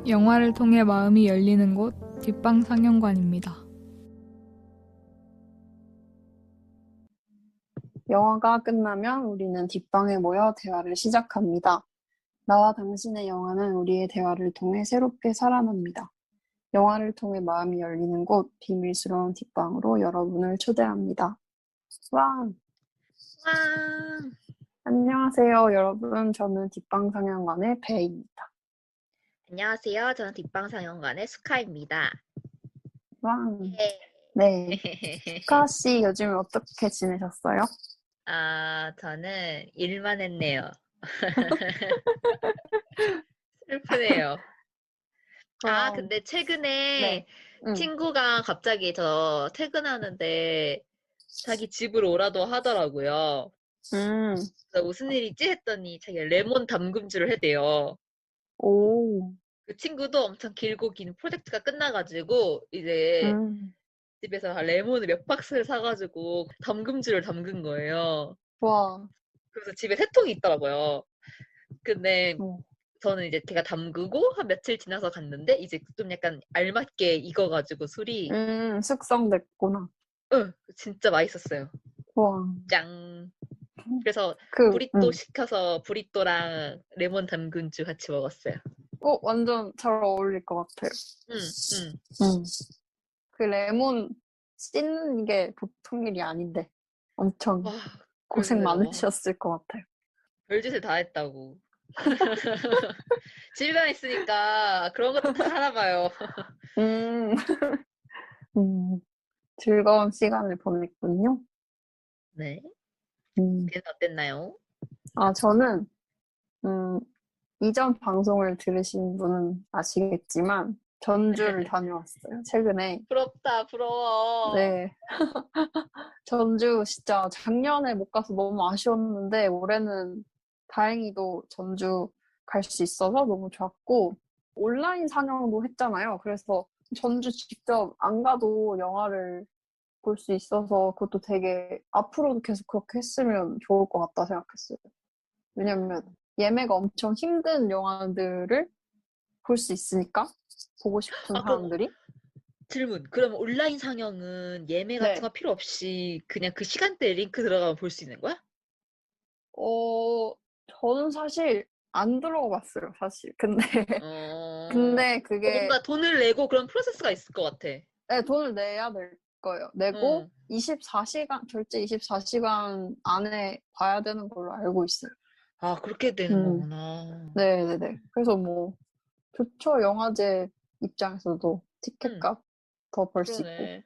영화를 통해 마음이 열리는 곳 뒷방 상영관입니다. 영화가 끝나면 우리는 뒷방에 모여 대화를 시작합니다. 나와 당신의 영화는 우리의 대화를 통해 새롭게 살아납니다. 영화를 통해 마음이 열리는 곳 비밀스러운 뒷방으로 여러분을 초대합니다. 와, 와, 안녕하세요 여러분. 저는 뒷방 상영관의 배입니다. 안녕하세요. 저는 뒷방상영관의 수카입니다. 와, 예. 네. 수카 씨 요즘 어떻게 지내셨어요? 저는 일만 했네요. 슬프네요. 근데 최근에 네. 친구가 갑자기 저 퇴근하는데 자기 집으로 오라도 하더라고요. 그래서 무슨 일이지 했더니 자기가 레몬 담금주를 했대요. 오, 그 친구도 엄청 길고 긴 프로젝트가 끝나가지고 이제 집에서 레몬을 몇 박스를 사가지고 담금주를 담근 거예요. 와, 그래서 집에 3통이 있더라고요. 근데 저는 이제 걔가 담그고 한 며칠 지나서 갔는데 이제 좀 약간 알맞게 익어가지고 술이 숙성됐구나. 진짜 맛있었어요. 와, 짱. 그래서 브리또 시켜서 브리또랑 레몬 담근주 같이 먹었어요. 완전 잘 어울릴 것 같아요. 그 레몬 씻는 게 보통 일이 아닌데 엄청 고생 많으셨을 것 같아요. 별짓을 다 했다고. 집에만 있으니까 그런 것도 다 하나 봐요. 즐거운 시간을 보냈군요. 네. 걔는 어땠나요? 저는 이전 방송을 들으신 분은 아시겠지만 전주를 다녀왔어요. 최근에. 부럽다, 부러워. 네. 전주 진짜 작년에 못 가서 너무 아쉬웠는데 올해는 다행히도 전주 갈 수 있어서 너무 좋았고 온라인 상영도 했잖아요. 그래서 전주 직접 안 가도 영화를 볼 수 있어서 그것도 되게 앞으로도 계속 그렇게 했으면 좋을 것 같다 생각했어요. 왜냐면 예매가 엄청 힘든 영화들을 볼 수 있으니까 보고 싶은 사람들이. 질문. 그럼 온라인 상영은 예매 같은 거 필요 없이 그냥 그 시간대에 링크 들어가면 볼 수 있는 거야? 저는 사실 안 들어가 봤어요, 사실. 근데 그게 뭔가 돈을 내고 그런 프로세스가 있을 것 같아. 네, 돈을 내야 될 거예요. 내고 24시간, 결제 24시간 안에 봐야 되는 걸로 알고 있어요. 그렇게 되는 거구나. 네네네. 그래서 뭐 좋죠. 영화제 입장에서도 티켓값 더 벌 수 있고.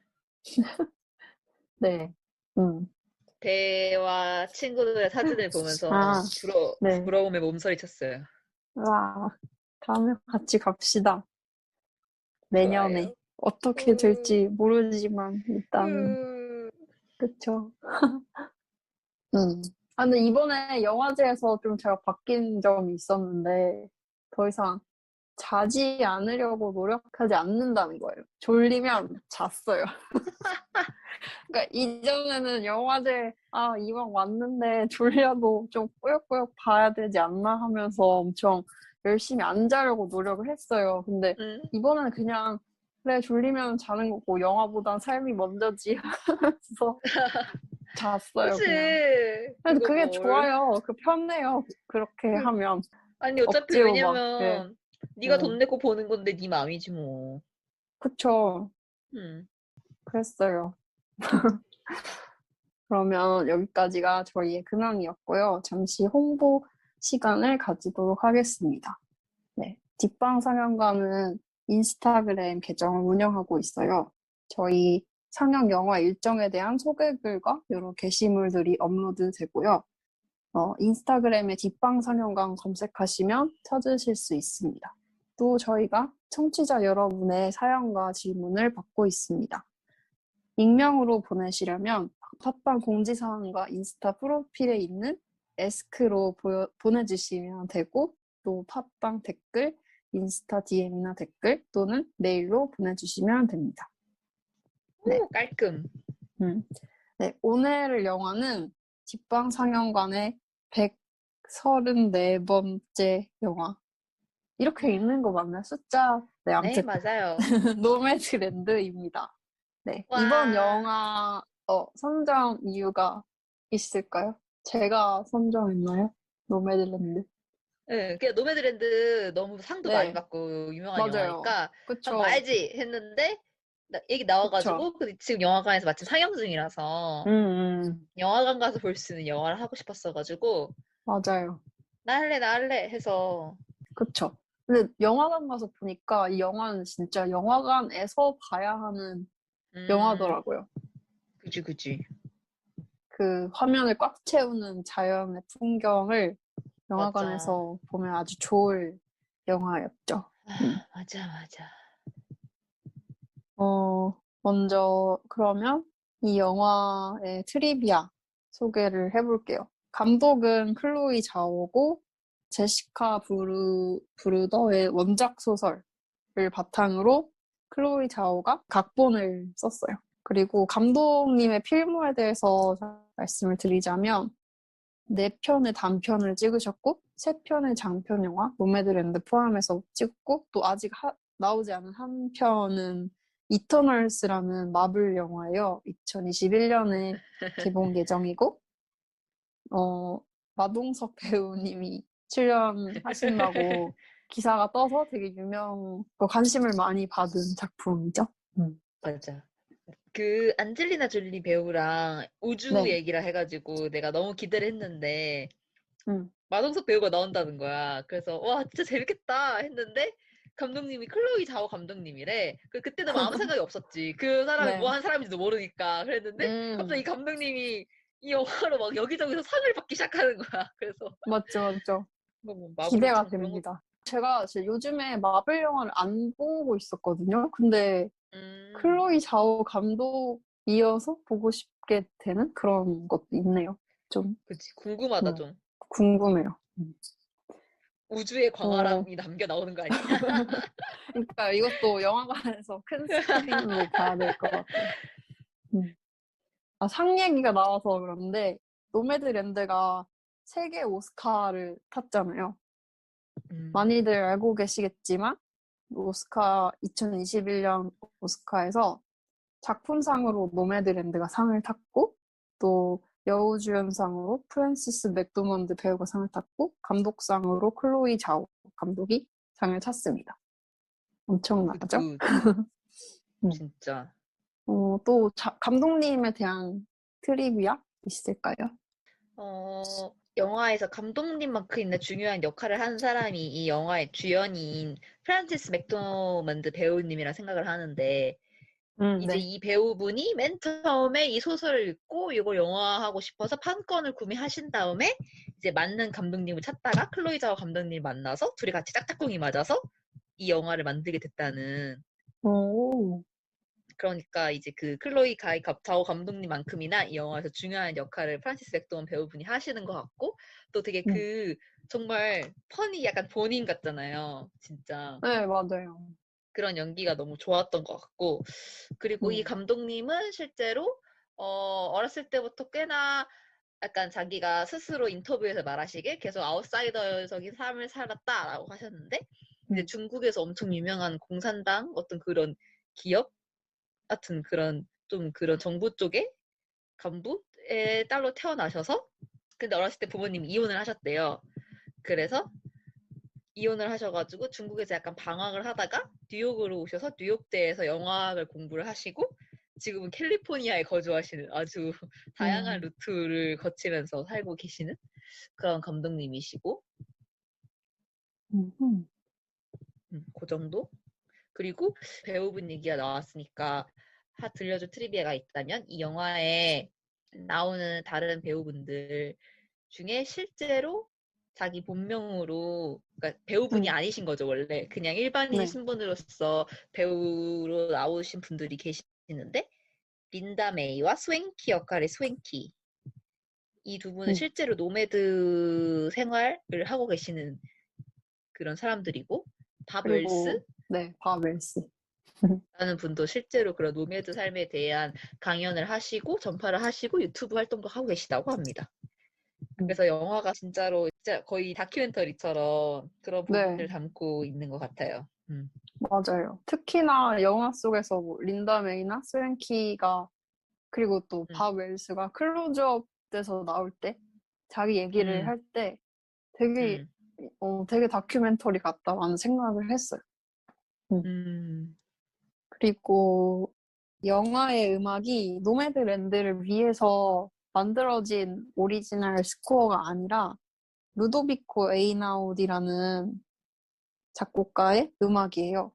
네. 배와 친구들의 사진을 보면서 부러움에 몸서리쳤어요. 와, 다음에 같이 갑시다. 내년에. 좋아요. 어떻게 될지 모르지만 일단 그쵸. 근데 이번에 영화제에서 좀 제가 바뀐 점이 있었는데 더 이상 자지 않으려고 노력하지 않는다는 거예요. 졸리면 잤어요. 그러니까 이전에는 영화제 이왕 왔는데 졸려도 좀 꾸역꾸역 봐야 되지 않나 하면서 엄청 열심히 안 자려고 노력을 했어요. 근데 이번에는 그냥 그래 졸리면 자는 거고 영화보단 삶이 먼저지 하면서 잤어요. 그냥. 근데 그게 좋아요. 편해요. 그렇게 하면. 아니 어차피 왜냐면 네가 돈 내고 보는 건데 네 맘이지 뭐. 그쵸. 그랬어요. 그러면 여기까지가 저희의 근황이었고요. 잠시 홍보 시간을 가지도록 하겠습니다. 네, 뒷방 상영관은 인스타그램 계정을 운영하고 있어요. 저희 상영 영화 일정에 대한 소개글과 여러 게시물들이 업로드 되고요. 인스타그램에 뒷방 상영관 검색하시면 찾으실 수 있습니다. 또 저희가 청취자 여러분의 사연과 질문을 받고 있습니다. 익명으로 보내시려면 팟빵 공지사항과 인스타 프로필에 있는 에스크로 보내주시면 되고 또 팟빵 댓글, 인스타 DM이나 댓글 또는 메일로 보내주시면 됩니다. 네. 깔끔. 네, 오늘 영화는 뒷방 상영관의 134번째 영화 이렇게 읽는 거 맞나요? 숫자. 네, 네, 아무튼 맞아요. 노매드랜드입니다. 네, 이번 와. 영화 선정 이유가 있을까요? 제가 선정했나요? 노매드랜드. 네, 그냥 노매드랜드 너무 상도 많이 네, 받고 유명한 맞아요. 영화니까 한번 그쵸, 봐야지 했는데 얘기 그쵸. 나와가지고 근데 지금 영화관에서 마침 상영 중이라서 영화관 가서 볼 수 있는 영화를 하고 싶었어가지고 맞아요. 나 할래 해서 그쵸. 근데 영화관 가서 보니까 이 영화는 진짜 영화관에서 봐야 하는 음 영화더라고요. 그지 그 화면을 꽉 채우는 자연의 풍경을 맞아. 영화관에서 보면 아주 좋을 영화였죠. 음. 맞아. 먼저 그러면 이 영화의 트리비아 소개를 해볼게요. 감독은 클로이 자오고 제시카 브루더의 원작 소설을 바탕으로 클로이 자오가 각본을 썼어요. 그리고 감독님의 필모에 대해서 말씀을 드리자면 4편의 단편을 찍으셨고 3편의 장편 영화 노매드랜드 포함해서 찍고 또 아직 나오지 않은 한 편은 이터널스라는 마블 영화예요. 2021년에 개봉 예정이고 마동석 배우님이 출연하신다고 기사가 떠서 되게 관심을 많이 받은 작품이죠. 맞아. 그 안젤리나 졸리 배우랑 우주 네. 얘기라 해가지고 내가 너무 기대를 했는데 음. 마동석 배우가 나온다는 거야. 그래서 와 진짜 재밌겠다 했는데 감독님이 클로이 자오 감독님이래. 그때는 뭐 아무 생각이 없었지. 그 사람이 뭐 네. 한 사람인지도 모르니까 그랬는데 갑자기 감독님이 이 영화로 막 여기저기서 상을 받기 시작하는 거야. 그래서 맞죠. 뭐 기대가 마블은 그런 거. 됩니다. 제가 요즘에 마블 영화를 안 보고 있었거든요. 근데 음, 클로이 자오 감독이어서 보고 싶게 되는 그런 것도 있네요. 좀 그치 궁금하다 좀. 궁금해요. 우주의 어, 광활함이 남겨 나오는 거 아니야? 그러니까 이것도 영화관에서 큰 스크린으로 봐야 될 것 같아요. 음. 상 얘기가 나와서 그런데 노매드랜드가 세계 오스카를 탔잖아요. 음, 많이들 알고 계시겠지만 2021년 오스카에서 작품상으로 노매드랜드가 상을 탔고 또 여우주연상으로 프랜시스 맥도먼드 배우가 상을 탔고 감독상으로 클로이 자오 감독이 상을 탔습니다. 엄청나죠? 굿, 음. 진짜. 또 감독님에 대한 트리비아 있을까요? 영화에서 감독님만큼이나 중요한 역할을 한 사람이 이 영화의 주연인 프란시스 맥도먼드 배우님이라 생각을 하는데, 이제 네. 이 배우분이 맨 처음에 이 소설을 읽고 이걸 영화하고 싶어서 판권을 구매하신 다음에 이제 맞는 감독님을 찾다가 클로이 자오 감독님을 만나서 둘이 같이 짝짝꿍이 맞아서 이 영화를 만들게 됐다는. 오. 그러니까 이제 그 클로이 자오 감독님만큼이나 이 영화에서 중요한 역할을 프란시스 맥도먼 배우분이 하시는 것 같고 또 되게 정말 펀이 약간 본인 같잖아요. 진짜 네, 맞아요. 그런 연기가 너무 좋았던 것 같고 그리고 이 감독님은 실제로 어렸을 때부터 꽤나 약간 자기가 스스로 인터뷰에서 말하시길 계속 아웃사이더적인 삶을 살았다라고 하셨는데 이제 중국에서 엄청 유명한 공산당 어떤 그런 기업 같은 그런 좀 그런 정부 쪽의 간부의 딸로 태어나셔서 근데 어렸을 때 부모님이 이혼을 하셨대요. 그래서 이혼을 하셔가지고 중국에서 약간 방황을 하다가 뉴욕으로 오셔서 뉴욕대에서 영화학을 공부를 하시고 지금은 캘리포니아에 거주하시는 아주 다양한 루트를 거치면서 살고 계시는 그런 감독님이시고 그 정도? 그리고 배우분 얘기가 나왔으니까 들려줄 트리비아가 있다면 이 영화에 나오는 다른 배우분들 중에 실제로 자기 본명으로 그러니까 배우분이 아니신 거죠 원래 그냥 일반인 네. 신분으로서 배우로 나오신 분들이 계시는데 린다 메이와 스웸키 역할의 스웸키 이 두 분은 실제로 노매드 생활을 하고 계시는 그런 사람들이고 밥 웰스 그리고 네, 밥 웰스. 라는 분도 실제로 그런 노매드 삶에 대한 강연을 하시고 전파를 하시고 유튜브 활동도 하고 계시다고 합니다. 그래서 영화가 진짜 거의 다큐멘터리처럼 그런 부분들을 네, 담고 있는 것 같아요. 맞아요. 특히나 영화 속에서 뭐 린다 메이나 스웬키가 그리고 또 음, 밥 웰스가 클로즈업 돼서 나올 때 자기 얘기를 음, 할 때 되게 음, 되게 다큐멘터리 같다라는 생각을 했어요. 음. 음, 그리고 영화의 음악이 노매드랜드를 위해서 만들어진 오리지널 스코어가 아니라 루도비코 에이나우디라는 작곡가의 음악이에요.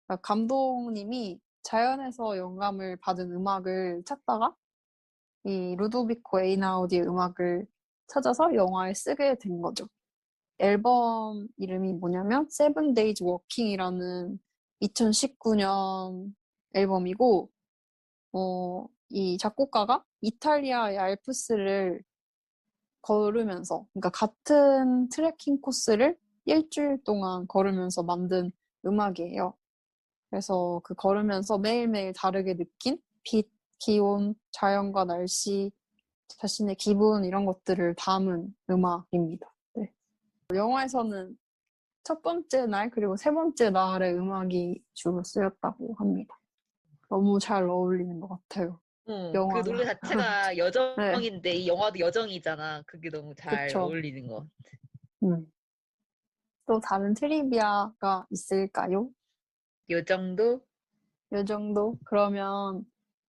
그러니까 감독님이 자연에서 영감을 받은 음악을 찾다가 이 루도비코 에이나우디의 음악을 찾아서 영화에 쓰게 된 거죠. 앨범 이름이 뭐냐면 세븐 데이즈 워킹이라는 2019년 앨범이고 이 작곡가가 이탈리아의 알프스를 걸으면서 그러니까 같은 트레킹 코스를 일주일 동안 걸으면서 만든 음악이에요. 그래서 그 걸으면서 매일매일 다르게 느낀 빛, 기온, 자연과 날씨, 자신의 기분 이런 것들을 담은 음악입니다. 네. 영화에서는 첫 번째 날 그리고 세 번째 날의 음악이 주로 쓰였다고 합니다. 너무 잘 어울리는 것 같아요. 그 노래 영화랑. 자체가 네, 여정인데 이 영화도 여정이잖아. 그게 너무 잘 그쵸. 어울리는 것. 음. 또 다른 트리비아가 있을까요? 요 정도? 요 정도? 그러면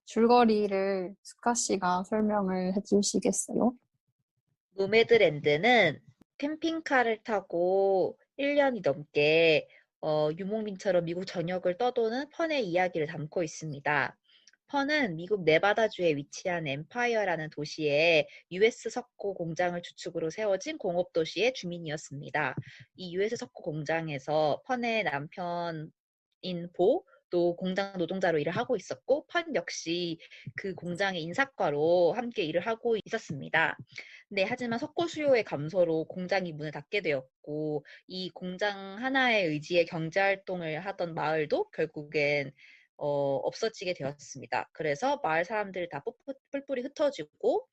줄거리를 스카 씨가 설명을 해주시겠어요? 노매드랜드는 캠핑카를 타고 1년이 넘게 유목민처럼 미국 전역을 떠도는 펀의 이야기를 담고 있습니다. 펀은 미국 네바다주에 위치한 엠파이어라는 도시에 US 석고 공장을 주축으로 세워진 공업 도시의 주민이었습니다. 이 US 석고 공장에서 펀의 남편인 또 공장 노동자로 일을 하고 있었고, 펀 역시 그 공장의 인사과로 함께 일을 하고 있었습니다. 네, 하지만 석고 수요의 감소로 공장이 문을 닫게 되었고, 이 공장 하나의 의지에 경제 활동을 하던 마을도 결국엔 없어지게 되었습니다. 그래서 마을 사람들 다 뿔뿔이 흩어지고,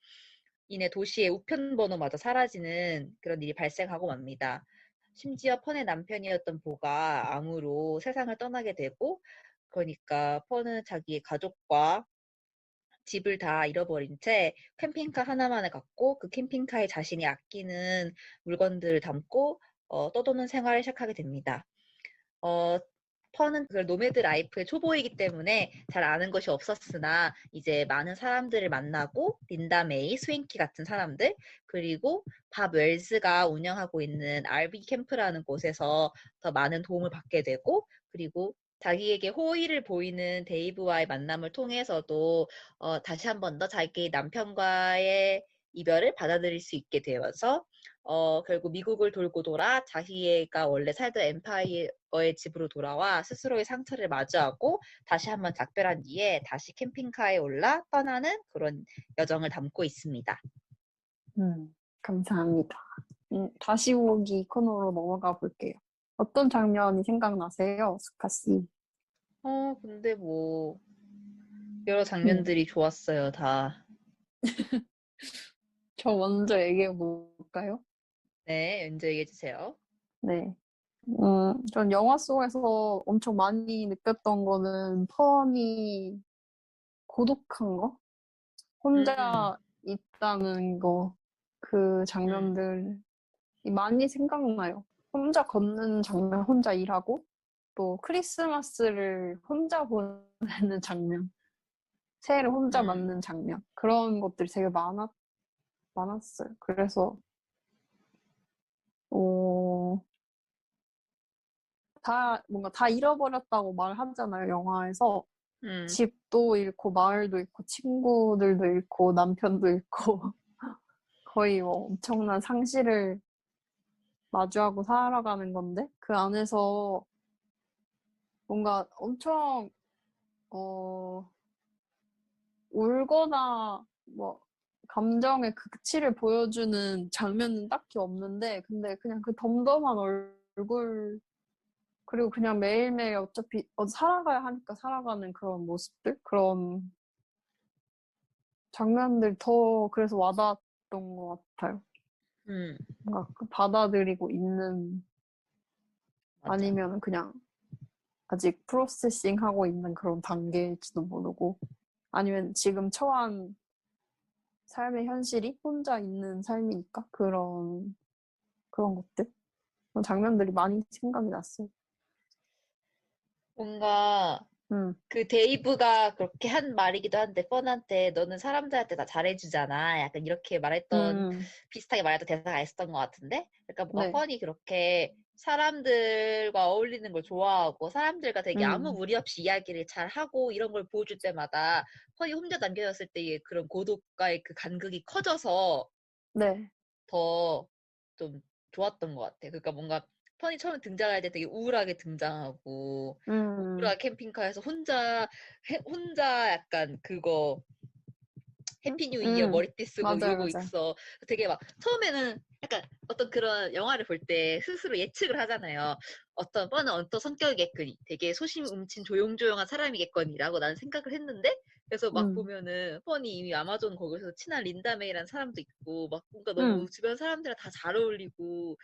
이내 도시의 우편 번호마저 사라지는 그런 일이 발생하고 맙니다. 심지어 펀의 남편이었던 보가 암으로 세상을 떠나게 되고, 그러니까 펀은 자기의 가족과 집을 다 잃어버린 채 캠핑카 하나만을 갖고 그 캠핑카에 자신이 아끼는 물건들을 담고 떠도는 생활을 시작하게 됩니다. 어, 펀은 그 노매드 라이프의 초보이기 때문에 잘 아는 것이 없었으나 이제 많은 사람들을 만나고 린다 메이, 스윈키 같은 사람들 그리고 밥 웰스가 운영하고 있는 RV 캠프라는 곳에서 더 많은 도움을 받게 되고 그리고 자기에게 호의를 보이는 데이브와의 만남을 통해서도 다시 한 번 더 자기 남편과의 이별을 받아들일 수 있게 되어서 결국 미국을 돌고 돌아 자기가 원래 살던 엠파이어의 집으로 돌아와 스스로의 상처를 마주하고 다시 한번 작별한 뒤에 다시 캠핑카에 올라 떠나는 그런 여정을 담고 있습니다. 감사합니다. 다시 보기 코너로 넘어가 볼게요. 어떤 장면이 생각나세요, 스카 씨? 근데 뭐 여러 음, 장면들이 좋았어요, 다. 저 먼저 얘기해 볼까요? 네, 연재 얘기해 주세요. 네. 전 영화 속에서 엄청 많이 느꼈던 거는 펀이 고독한 거? 음, 혼자 있다는 거, 그 음, 장면들이 많이 생각나요. 혼자 걷는 장면, 혼자 일하고, 또 크리스마스를 혼자 보내는 장면, 새해를 혼자 음, 맞는 장면, 그런 것들이 되게 많았어요. 그래서, 어, 뭔가 다 잃어버렸다고 말하잖아요, 영화에서. 음, 집도 잃고, 마을도 잃고, 친구들도 잃고, 남편도 잃고, 거의 뭐 엄청난 상실을 마주하고 살아가는 건데, 그 안에서 뭔가 엄청, 어, 울거나, 뭐, 감정의 극치를 보여주는 장면은 딱히 없는데, 근데 그냥 그 덤덤한 얼굴, 그리고 그냥 매일매일 어차피 살아가야 하니까 살아가는 그런 모습들? 그런 장면들 더 그래서 와닿았던 것 같아요. 음, 뭔가 받아들이고 있는 맞아. 아니면 그냥 아직 프로세싱하고 있는 그런 단계일지도 모르고 아니면 지금 처한 삶의 현실이 혼자 있는 삶이니까 그런 것들 그런 장면들이 많이 생각이 났어요. 뭔가 음, 그 데이브가 그렇게 한 말이기도 한데 펀한테 너는 사람들한테 다 잘해주잖아. 약간 이렇게 말했던 음, 비슷하게 말했던 대사가 있었던 것 같은데, 그러니까 뭔가 네, 펀이 그렇게 사람들과 어울리는 걸 좋아하고 사람들과 되게 아무 음, 무리 없이 이야기를 잘 하고 이런 걸 보여줄 때마다 펀이 혼자 남겨졌을 때의 그런 고독과의 그 간극이 커져서 네, 더 좀 좋았던 것 같아. 그러니까 뭔가 펀이 처음에 등장할 때 되게 우울하게 등장하고 음, 우울한 캠핑카에서 혼자 약간 그거 해피 뉴 이어 머리띠 쓰고 맞아요, 이러고 맞아요. 있어. 되게 막 처음에는 약간 어떤 그런 영화를 볼 때 스스로 예측을 하잖아요. 어떤 뻔한 어떤 성격이겠거니, 되게 소심 움친 조용조용한 사람이겠거니라고 나는 생각을 했는데, 그래서 막 음, 보면은 뻔히 이미 아마존 거기서 친한 린다 메이라는 사람도 있고 막 뭔가 너무 음, 주변 사람들이랑 다 잘 어울리고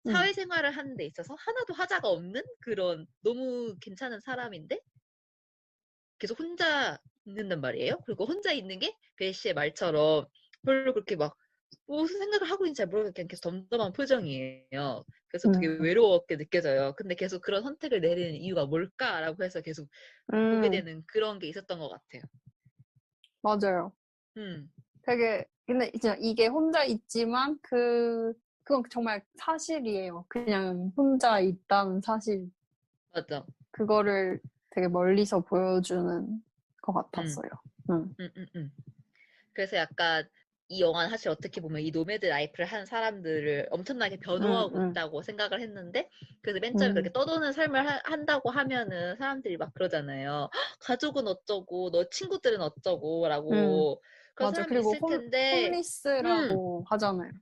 음, 사회생활을 하는 데 있어서 하나도 하자가 없는 그런 너무 괜찮은 사람인데 계속 혼자 있는단 말이에요. 그리고 혼자 있는 게 베이시의 말처럼 별로 그렇게 막 무슨 생각을 하고 있는지 잘 모르겠고 그냥 계속 덤덤한 표정이에요. 그래서 되게 음, 외로웠게 느껴져요. 근데 계속 그런 선택을 내리는 이유가 뭘까라고 해서 계속 보게 음, 되는 그런 게 있었던 것 같아요. 맞아요. 음, 되게 근데 진짜 이게 혼자 있지만 그건 정말 사실이에요. 그냥 혼자 있다는 사실 맞아. 그거를 되게 멀리서 보여주는 것 음, 같았어요. 음, 음, 음, 음. 그래서 약간 이 영화는 사실 어떻게 보면 이 노매드 라이프를 한 사람들을 엄청나게 음, 변호하고 음, 있다고 생각을 했는데, 그래서 맨 처음에 그렇게 음, 떠도는 삶을 한다고 하면은 사람들이 막 그러잖아요. "헉, 가족은 어쩌고, 너 친구들은 어쩌고, 음, 라고. 그런 맞아. 사람이 그리고 있을 텐데, 음, 홈리스라고 하잖아요.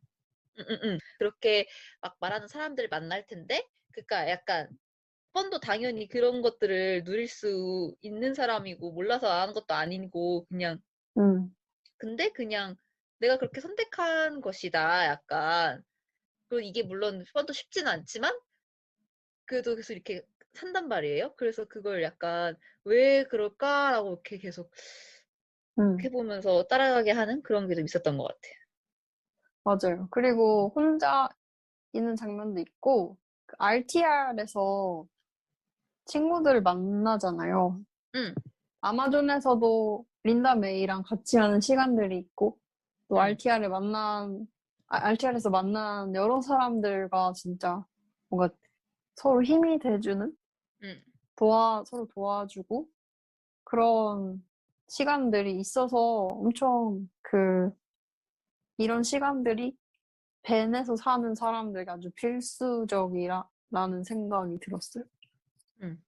그렇게 막 말하는 사람들을 만날 텐데, 그러니까 약간 펀도 당연히 그런 것들을 누릴 수 있는 사람이고, 몰라서 안 하는 것도 아니고, 그냥 음, 근데 그냥 내가 그렇게 선택한 것이다. 약간. 그리고 이게 물론 펀도 쉽지는 않지만 그래도 계속 이렇게 산단 말이에요. 그래서 그걸 약간 왜 그럴까라고 이렇게 계속 음, 해보면서 따라가게 하는 그런 게 좀 있었던 것 같아요. 맞아요. 그리고 혼자 있는 장면도 있고 RTR에서 친구들을 만나잖아요. 응, 아마존에서도 린다 메이랑 같이 하는 시간들이 있고 또 응, RTR에서 만난 여러 사람들과 진짜 뭔가 서로 힘이 돼주는 응, 서로 도와주고 그런 시간들이 있어서 엄청 이런 시간들이 벤에서 사는 사람들에게 아주 필수적이라는 생각이 들었어요. 응,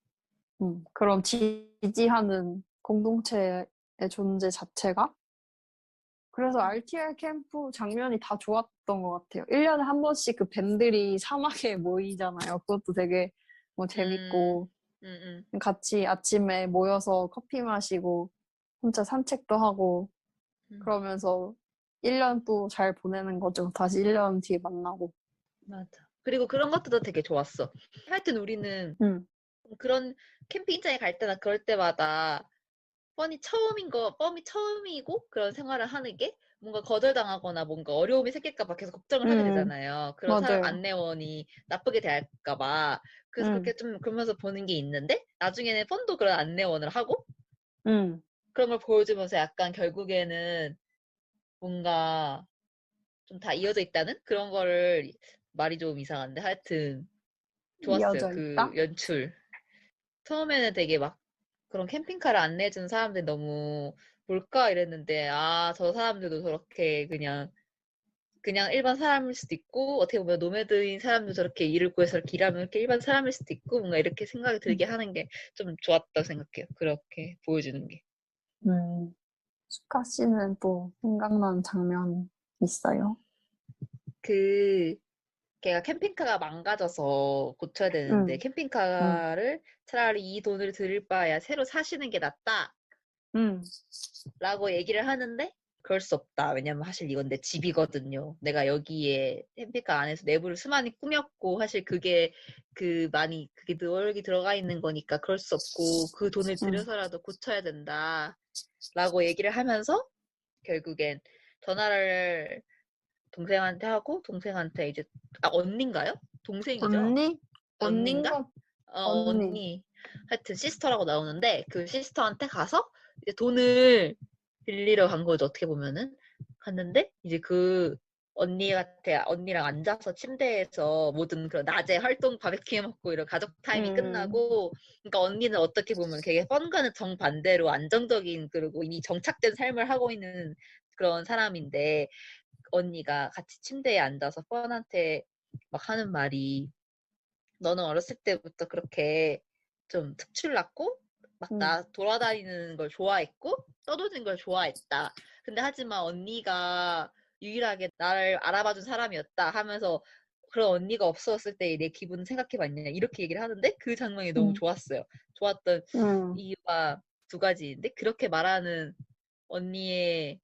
그런 지지하는 공동체의 존재 자체가 그래서 RTR 캠프 장면이 다 좋았던 것 같아요. 1년에 한 번씩 그 밴들이 사막에 모이잖아요. 그것도 되게 뭐 응, 재밌고 응, 응. 같이 아침에 모여서 커피 마시고 혼자 산책도 하고 응. 그러면서 1년 또 잘 보내는 거죠. 다시 1년 뒤에 만나고. 맞아. 그리고 그런 것들도 되게 좋았어. 하여튼 우리는 음, 그런 캠핑장에 갈 때나 그럴 때마다 뻔히 처음이고 그런 생활을 하는 게 뭔가 거절당하거나 뭔가 어려움이 생길까 봐 계속 걱정을 하게 음, 되잖아요. 그런 사람 맞아요. 안내원이 나쁘게 대할까 봐. 그래서 음, 그렇게 좀 그러면서 보는 게 있는데 나중에는 펀도 그런 안내원을 하고 음, 그런 걸 보여주면서 약간 결국에는 뭔가 좀 다 이어져 있다는 그런 거를 말이 좀 이상한데 하여튼 좋았어요. 이어져 그 있다? 연출. 처음에는 되게 막 그런 캠핑카를 안내해주는 사람들이 너무 뭘까 이랬는데, 아, 저 사람들도 저렇게 그냥 일반 사람일 수도 있고, 어떻게 보면 노매드인 사람도 저렇게 일을 구해서 이렇게 일하면 이렇게 일반 사람일 수도 있고, 뭔가 이렇게 생각이 음, 들게 하는 게 좀 좋았다고 생각해요. 그렇게 보여주는 게. 수카 씨는 또 생각나는 장면 있어요? 그, 걔가 캠핑카가 망가져서 고쳐야 되는데, 음, 음, 캠핑카를 차라리 이 돈을 들일 바에야 새로 사시는 게 낫다. 음, 라고 얘기를 하는데, 그럴 수 없다. 왜냐면 사실 이건 내 집이거든요. 내가 여기에 캠핑카 안에서 내부를 수많이 꾸몄고 사실 그게 그게 노력이 들어가 있는 거니까 그럴 수 없고 그 돈을 들여서라도 고쳐야 된다. 라고 얘기를 하면서 결국엔 전화를 동생한테 하고 동생한테 이제 언니인가요? 동생이죠? 언니? 언니인가? 언닌가? 언니. 언니. 하여튼 시스터라고 나오는데 그 시스터한테 가서 이제 돈을 빌리러 간 거죠. 어떻게 보면은. 갔는데 이제 그 언니랑 앉아서 침대에서 모든 그런 낮에 활동 바베큐 해 먹고 이런 가족 타임이 끝나고 그러니까 언니는 어떻게 보면 되게 펀과는 정반대로 안정적인 그리고 이미 정착된 삶을 하고 있는 그런 사람인데 언니가 같이 침대에 앉아서 펀한테 막 하는 말이 너는 어렸을 때부터 그렇게 좀 특출났고 막 나 돌아다니는 걸 좋아했고 떠도는 걸 좋아했다. 근데 하지만 언니가 유일하게 나를 알아봐준 사람이었다 하면서 그런 언니가 없었을 때 내 기분은 생각해봤냐 이렇게 얘기를 하는데 그 장면이 너무 좋았어요. 좋았던 이유가 두 가지인데 그렇게 말하는 언니의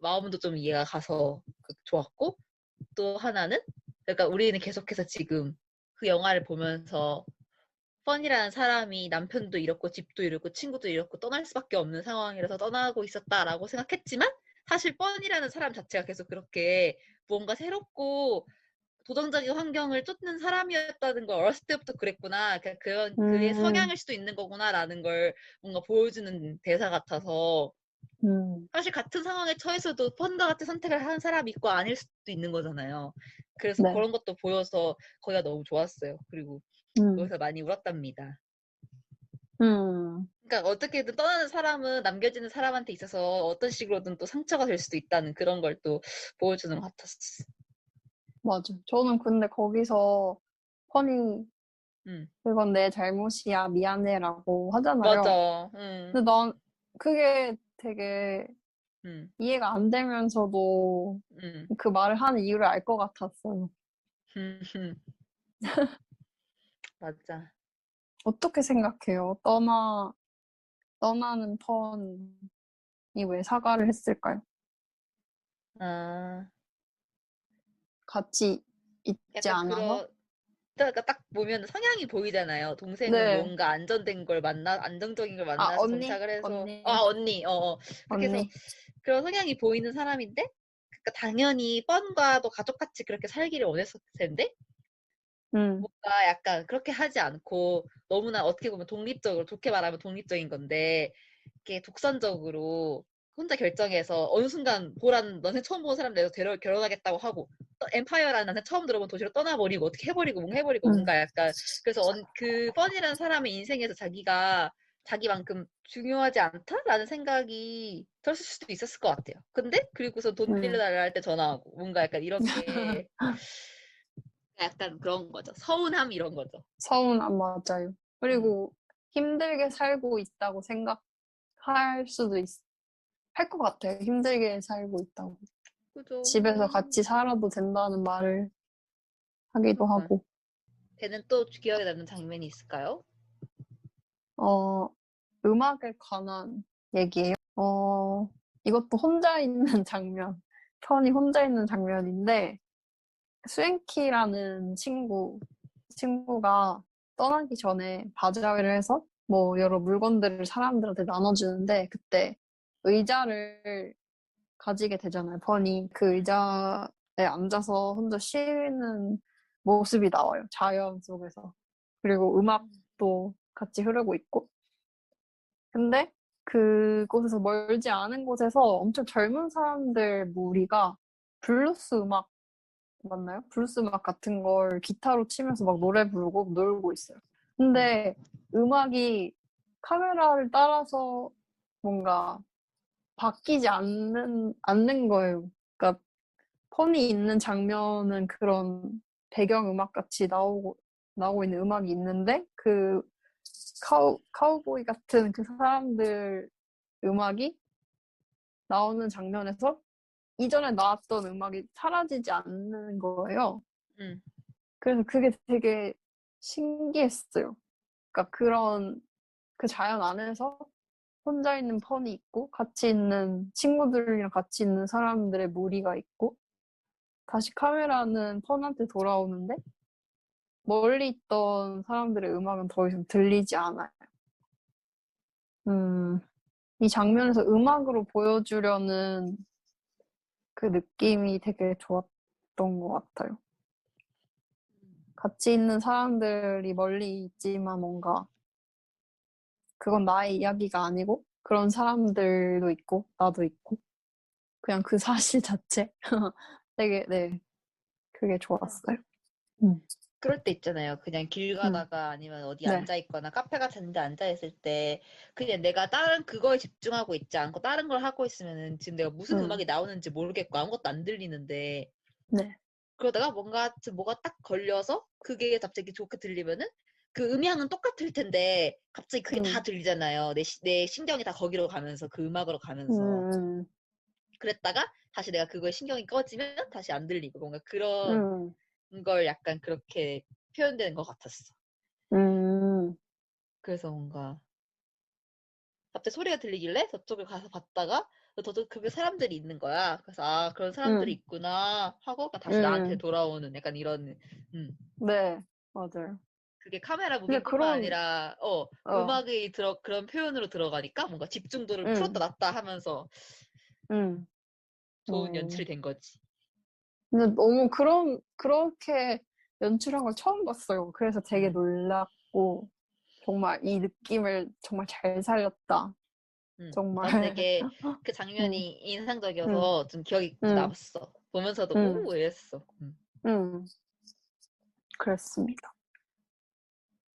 마음도 좀 이해가 가서 좋았고 또 하나는 그러니까 우리는 계속해서 지금 그 영화를 보면서 펀이라는 사람이 남편도 잃었고 집도 잃었고 친구도 잃었고 떠날 수밖에 없는 상황이라서 떠나고 있었다라고 생각했지만 사실 펀이라는 사람 자체가 계속 그렇게 무언가 새롭고 도전적인 환경을 쫓는 사람이었다는 걸 어렸을 때부터 그랬구나. 그의 성향일 수도 있는 거구나라는 걸 뭔가 보여주는 대사 같아서 사실 같은 상황에 처해서도 펀과 같은 선택을 하는 사람이 있고 아닐 수도 있는 거잖아요. 그래서 네. 그런 것도 보여서 거기가 너무 좋았어요. 그리고 거기서 많이 울었답니다. 그러니까 어떻게든 떠나는 사람은 남겨지는 사람한테 있어서 어떤 식으로든 또 상처가 될 수도 있다는 그런 걸 또 보여주는 것 같았어. 맞아. 저는 근데 거기서 펀이 음. 그건 내 잘못이야 미안해라고 하잖아요. 맞아. 근데 난 그게 되게 음. 이해가 안 되면서도 음. 그 말을 하는 이유를 알 것 같았어요. 맞아. 어떻게 생각해요? 떠나는 펀이 왜 사과를 했을까요? 아, 같이 있지 약간 않아서? 그러니까 딱 보면 성향이 보이잖아요. 동생은 네. 뭔가 안정적인 걸 아, 만나서 언니? 정착을 해서, 언니. 언니, 그렇게 해서 언니. 그런 성향이 보이는 사람인데, 그러니까 당연히 펀과도 가족같이 그렇게 살기를 원했을 텐데, 음. 뭔가 약간 그렇게 하지 않고 너무나 어떻게 보면 좋게 말하면 독립적인 건데, 이렇게 독선적으로 혼자 결정해서 어느 순간 보라는 너네 처음 보는 사람 내서 결혼하겠다고 하고 엠파이어라는 나는 처음 들어본 도시로 떠나버리고 어떻게 해버리고 뭔가 해버리고 뭔가 약간 그래서 그 펀이라는 사람의 인생에서 자기가 자기만큼 중요하지 않다라는 생각이 들었을 수도 있었을 것 같아요. 근데 그리고서 돈 빌려달라 할 때 전화하고 뭔가 약간 이런 게 약간 그런 거죠. 서운함 이런 거죠. 서운함 맞아요. 음. 그리고 힘들게 살고 있다고 생각할 수도 할 것 같아요. 힘들게 살고 있다고. 그죠. 집에서 같이 살아도 된다는 말을 하기도 그러니까. 하고. 걔는 또 기억에 남는 장면이 있을까요? 음악에 관한 얘기예요. 이것도 혼자 있는 장면. 편이 혼자 있는 장면인데 스웬키라는 친구가 떠나기 전에 바자회를 해서 뭐 여러 물건들을 사람들한테 나눠주는데 그때 의자를 가지게 되잖아요. 펀이 그 의자에 앉아서 혼자 쉬는 모습이 나와요. 자연 속에서. 그리고 음악도 같이 흐르고 있고. 근데 그곳에서 멀지 않은 곳에서 엄청 젊은 사람들 무리가 블루스 음악 맞나요? 블루스 음악 같은 걸 기타로 치면서 막 노래 부르고 놀고 있어요. 근데 음악이 카메라를 따라서 뭔가 바뀌지 않는 거예요. 그러니까 폰이 있는 장면은 그런 배경음악 같이 나오고 있는 음악이 있는데 그 카우보이 같은 그 사람들 음악이 나오는 장면에서 이전에 나왔던 음악이 사라지지 않는 거예요. 음. 그래서 그게 되게 신기했어요. 그러니까 그 자연 안에서 혼자 있는 펀이 있고 같이 있는 친구들이랑 같이 있는 사람들의 무리가 있고 다시 카메라는 펀한테 돌아오는데 멀리 있던 사람들의 음악은 더 이상 들리지 않아요. 이 장면에서 음악으로 보여주려는 그 느낌이 되게 좋았던 것 같아요. 같이 있는 사람들이 멀리 있지만 뭔가 그건 나의 이야기가 아니고 그런 사람들도 있고 나도 있고 그냥 그 사실 자체 되게 네 그게 좋았어요. 그럴 때 있잖아요. 그냥 길 가다가 아니면 어디 네. 앉아있거나 카페 같은 데 앉아있을 때 그냥 내가 다른 그거에 집중하고 있지 않고 다른 걸 하고 있으면은 지금 내가 무슨 음악이 나오는지 모르겠고 아무것도 안 들리는데 네. 그러다가 뭐가 딱 걸려서 그게 갑자기 좋게 들리면은 그 음향은 똑같을 텐데 갑자기 그게 다 들리잖아요. 내 신경이 다 거기로 가면서 그 음악으로 가면서 그랬다가 다시 내가 그거에 신경이 꺼지면 다시 안 들리고 뭔가 그런 걸 약간 그렇게 표현되는 것 같았어. 그래서 뭔가 갑자기 소리가 들리길래 저쪽을 가서 봤다가 저쪽 그게 사람들이 있는 거야. 그래서 아 그런 사람들이 있구나 하고 다시 나한테 돌아오는 약간 이런 네, 맞아요. 그게 카메라 근데 무빙뿐만 아니라 음악이 그런 표현으로 들어가니까 뭔가 집중도를 풀었다 놨다 하면서 좋은 연출이 된 거지. 근데 너무 그렇게 연출한 걸 처음 봤어요. 그래서 되게 놀랐고 정말 이 느낌을 정말 잘 살렸다. 난 정말 되게 그 장면이 인상적이어서 좀 기억이 남았어. 보면서도 오 이랬어. 그랬습니다.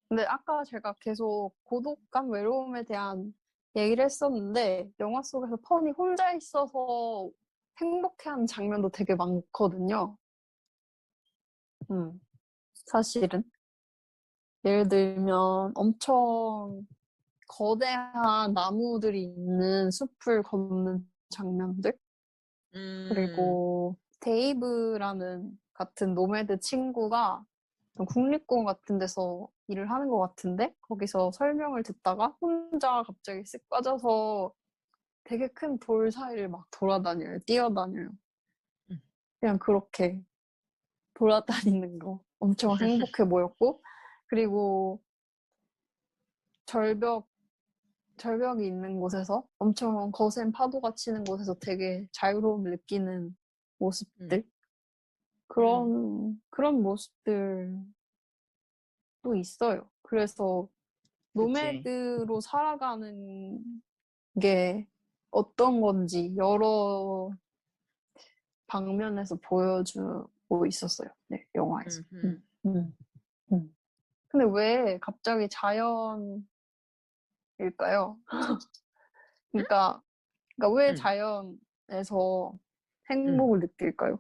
근데 아까 제가 계속 고독감, 외로움에 대한 얘기를 했었는데 영화 속에서 펀이 혼자 있어서 행복해하는 장면도 되게 많거든요. 사실은 예를 들면 엄청 거대한 나무들이 있는 숲을 걷는 장면들 그리고 데이브라는 같은 노매드 친구가 국립공원 같은 데서 일을 하는 것 같은데 거기서 설명을 듣다가 혼자 갑자기 쓱 빠져서 되게 큰 돌 사이를 막 돌아다녀요. 뛰어다녀요. 그냥 그렇게 돌아다니는 거 엄청 행복해 보였고 그리고 절벽이 있는 곳에서 엄청 거센 파도가 치는 곳에서 되게 자유로움을 느끼는 모습들 그런 모습들도 있어요. 그래서 그치. 노매드로 살아가는 게 어떤 건지 여러 방면에서 보여주고 있었어요. 네, 영화에서. 근데 왜 갑자기 자연일까요? 그러니까 왜 자연에서 행복을 느낄까요?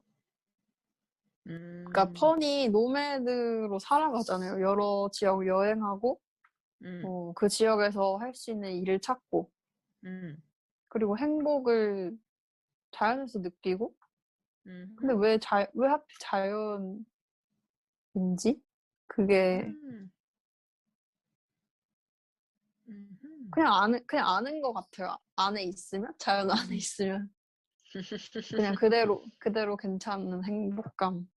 그러니까 펀이 노매드로 살아가잖아요. 여러 지역을 여행하고 그 지역에서 할 수 있는 일을 찾고 그리고 행복을 자연에서 느끼고 근데 왜 하필 자연인지 그게 그냥 아는 것 같아요. 안에 있으면 자연 안에 있으면 그냥 그대로 괜찮은 행복감.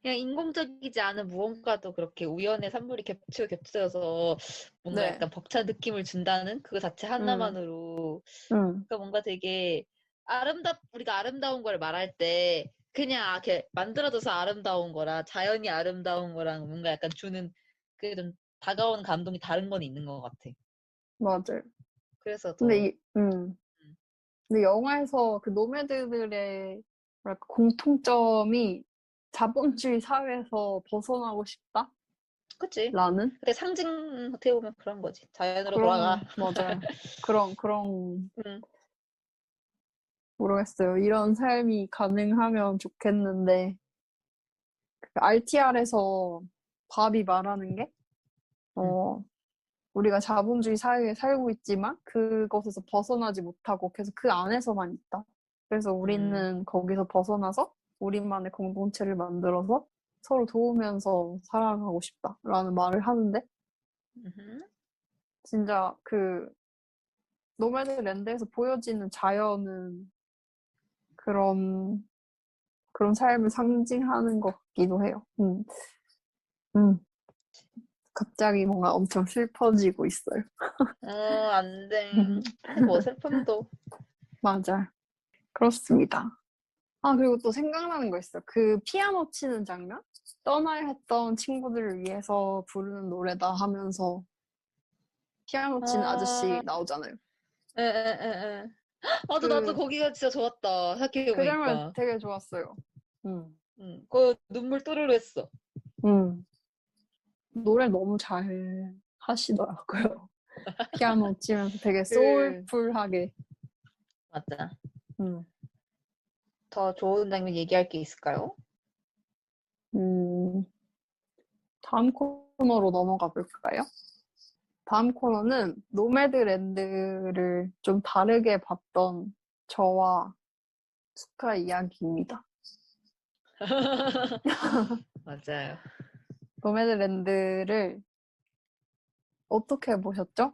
그냥 인공적이지 않은 무언가도 그렇게 우연의 산물이 겹쳐져서 뭔가 네. 약간 벅찬 느낌을 준다는 그거 자체 하나만으로 그러니까 뭔가 되게 우리가 아름다운 걸 말할 때 그냥 이렇게 만들어져서 아름다운 거라 자연이 아름다운 거랑 뭔가 약간 주는 그게 좀 다가오는 감동이 다른 건 있는 것 같아. 맞아요. 그래서 근데 근데 영화에서 그 노매드들의 뭐랄까 공통점이 자본주의 사회에서 벗어나고 싶다? 그치. 라는 근데 상징 어떻게 보면 그런 거지. 자연으로 돌아가. 맞아요. 그런 응. 모르겠어요. 이런 삶이 가능하면 좋겠는데 RTR에서 밥이 말하는 게 우리가 자본주의 사회에 살고 있지만 그것에서 벗어나지 못하고 계속 그 안에서만 있다. 그래서 우리는 거기서 벗어나서 우리만의 공동체를 만들어서 서로 도우면서 살아가고 싶다라는 말을 하는데 진짜 노매드랜드에서 보여지는 자연은 그런 삶을 상징하는 것 같기도 해요. 음. 갑자기 뭔가 엄청 슬퍼지고 있어요. 안 돼. 뭐 슬픔도. 맞아. 그렇습니다. 아, 그리고 또 생각나는 거 있어요. 그 피아노 치는 장면? 떠나야 했던 친구들을 위해서 부르는 노래다 하면서 피아노 치는 아저씨 나오잖아요. 에에에에. 나도 그, 거기가 진짜 좋았다. 그 장면 생각해보니까. 되게 좋았어요. 그 눈물 또르르 했어. 노래 너무 잘 하시더라고요. 피아노 치면서 되게 그 소울풀하게. 맞아. 음, 더 좋은 장면 얘기할 게 있을까요? 음, 다음 코너로 넘어가 볼까요? 다음 코너는 노매드랜드를 좀 다르게 봤던 저와 스카 이야기입니다. 맞아요. 노매드랜드를 어떻게 보셨죠?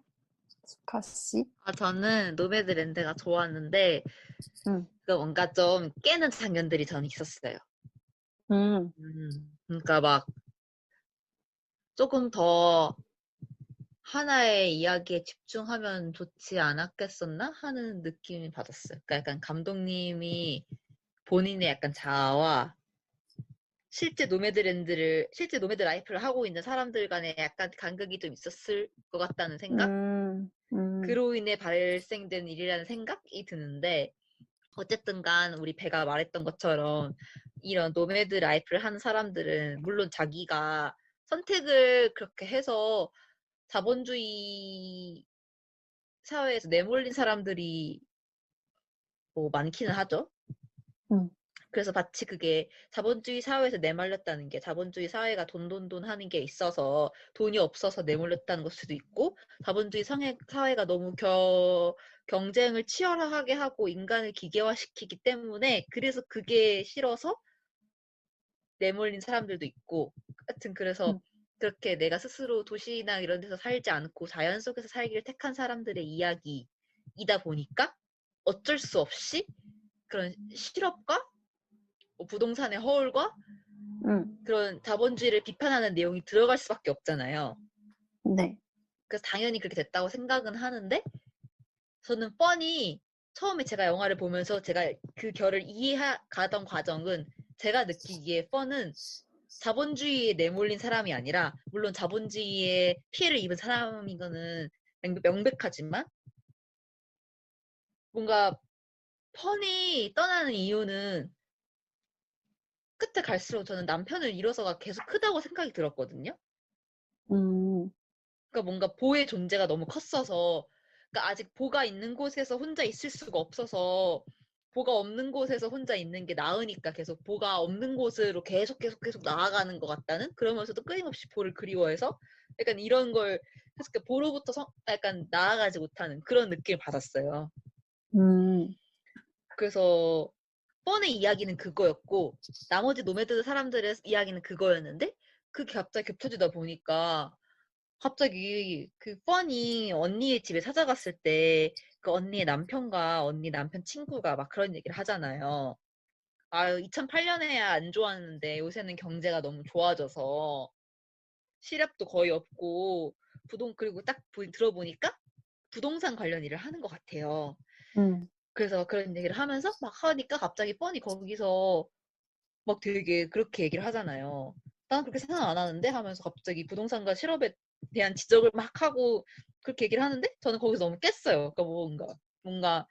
스카 씨? 저는 노매드랜드가 좋았는데 음, 그 뭔가 좀 깨는 장면들이 저는 있었어요. 음, 그러니까 막 조금 더 하나의 이야기에 집중하면 좋지 않았겠었나 하는 느낌이 받았어요. 그러니까 약간 감독님이 본인의 약간 자아와 실제 노매드 라이프를 하고 있는 사람들 간에 약간 간극이 좀 있었을 것 같다는 생각? 그로 인해 발생된 일이라는 생각이 드는데, 어쨌든 간 우리 배가 말했던 것처럼 이런 노매드 라이프를 하는 사람들은 물론 자기가 선택을 그렇게 해서 자본주의 사회에서 내몰린 사람들이 뭐 많기는 하죠. 음, 그래서 마치 그게 자본주의 사회에서 내몰렸다는 게 자본주의 사회가 돈 하는 게 있어서 돈이 없어서 내몰렸다는 걸 수도 있고, 자본주의 사회가 너무 경쟁을 치열하게 하고 인간을 기계화시키기 때문에 그래서 그게 싫어서 내몰린 사람들도 있고, 하여튼 그래서 음, 그렇게 내가 스스로 도시나 이런 데서 살지 않고 자연 속에서 살기를 택한 사람들의 이야기이다 보니까 어쩔 수 없이 그런 실업과 부동산의 허울과 음, 그런 자본주의를 비판하는 내용이 들어갈 수밖에 없잖아요. 네. 그래서 당연히 그렇게 됐다고 생각은 하는데, 저는 뻔히 처음에 제가 영화를 보면서 제가 그 결을 이해가던 과정은, 제가 느끼기에 뻔은 자본주의에 내몰린 사람이 아니라, 물론 자본주의에 피해를 입은 사람인 거는 명백하지만, 뭔가 펀이 떠나는 이유는 끝에 갈수록 저는 남편을 잃어서가 계속 크다고 생각이 들었거든요. 음, 그러니까 뭔가 보의 존재가 너무 컸어서, 그러니까 아직 보가 있는 곳에서 혼자 있을 수가 없어서 보가 없는 곳에서 혼자 있는 게 나으니까 계속 보가 없는 곳으로 계속 나아가는 것 같다는, 그러면서도 끊임없이 보를 그리워해서 약간 이런 걸 계속 보로부터 약간 나아가지 못하는 그런 느낌을 받았어요. 음, 그래서 뻔의 이야기는 그거였고 나머지 노매드 사람들의 이야기는 그거였는데, 그게 갑자기 겹쳐지다 보니까 갑자기 그 뻔이 언니의 집에 찾아갔을 때 그 언니의 남편과 언니 남편 친구가 막 그런 얘기를 하잖아요. 아유, 2008년에야 안 좋았는데 요새는 경제가 너무 좋아져서 실업도 거의 없고 그리고 딱 들어보니까 부동산 관련 일을 하는 것 같아요. 음, 그래서 그런 얘기를 하면서 막 하니까 갑자기 뻔히 거기서 막 되게 그렇게 얘기를 하잖아요. 난 그렇게 생각 안 하는데 하면서 갑자기 부동산과 실업에 대한 지적을 막 하고 그렇게 얘기를 하는데, 저는 거기서 너무 깼어요. 그러니까 뭔가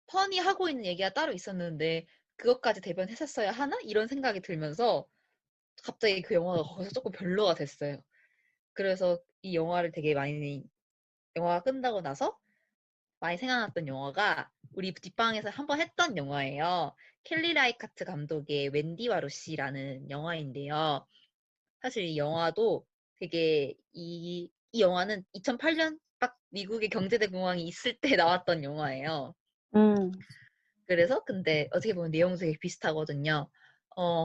펀이 하고 있는 얘기가 따로 있었는데 그것까지 대변했었어야 하나? 이런 생각이 들면서 갑자기 그 영화가 거기서 조금 별로가 됐어요. 그래서 이 영화를 되게 많이, 영화가 끝나고 나서 많이 생각났던 영화가 우리 뒷방에서 한번 했던 영화예요. 켈리 라이카트 감독의 웬디와 루시라는 영화인데요. 사실 이 영화도 되게 이 영화는 2008년 딱 미국의 경제대공황이 있을 때 나왔던 영화예요. 음, 그래서 근데 어떻게 보면 내용도 되게 비슷하거든요.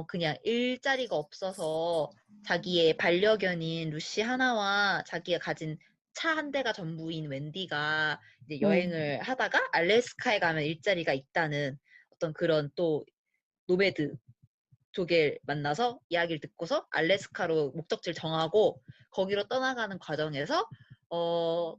그냥 일자리가 없어서 자기의 반려견인 루시 하나와 자기가 가진 차 한 대가 전부인 웬디가 이제 여행을 하다가 알래스카에 가면 일자리가 있다는 어떤 그런 또 노매드 쪽에 만나서 이야기를 듣고서 알래스카로 목적지를 정하고 거기로 떠나가는 과정에서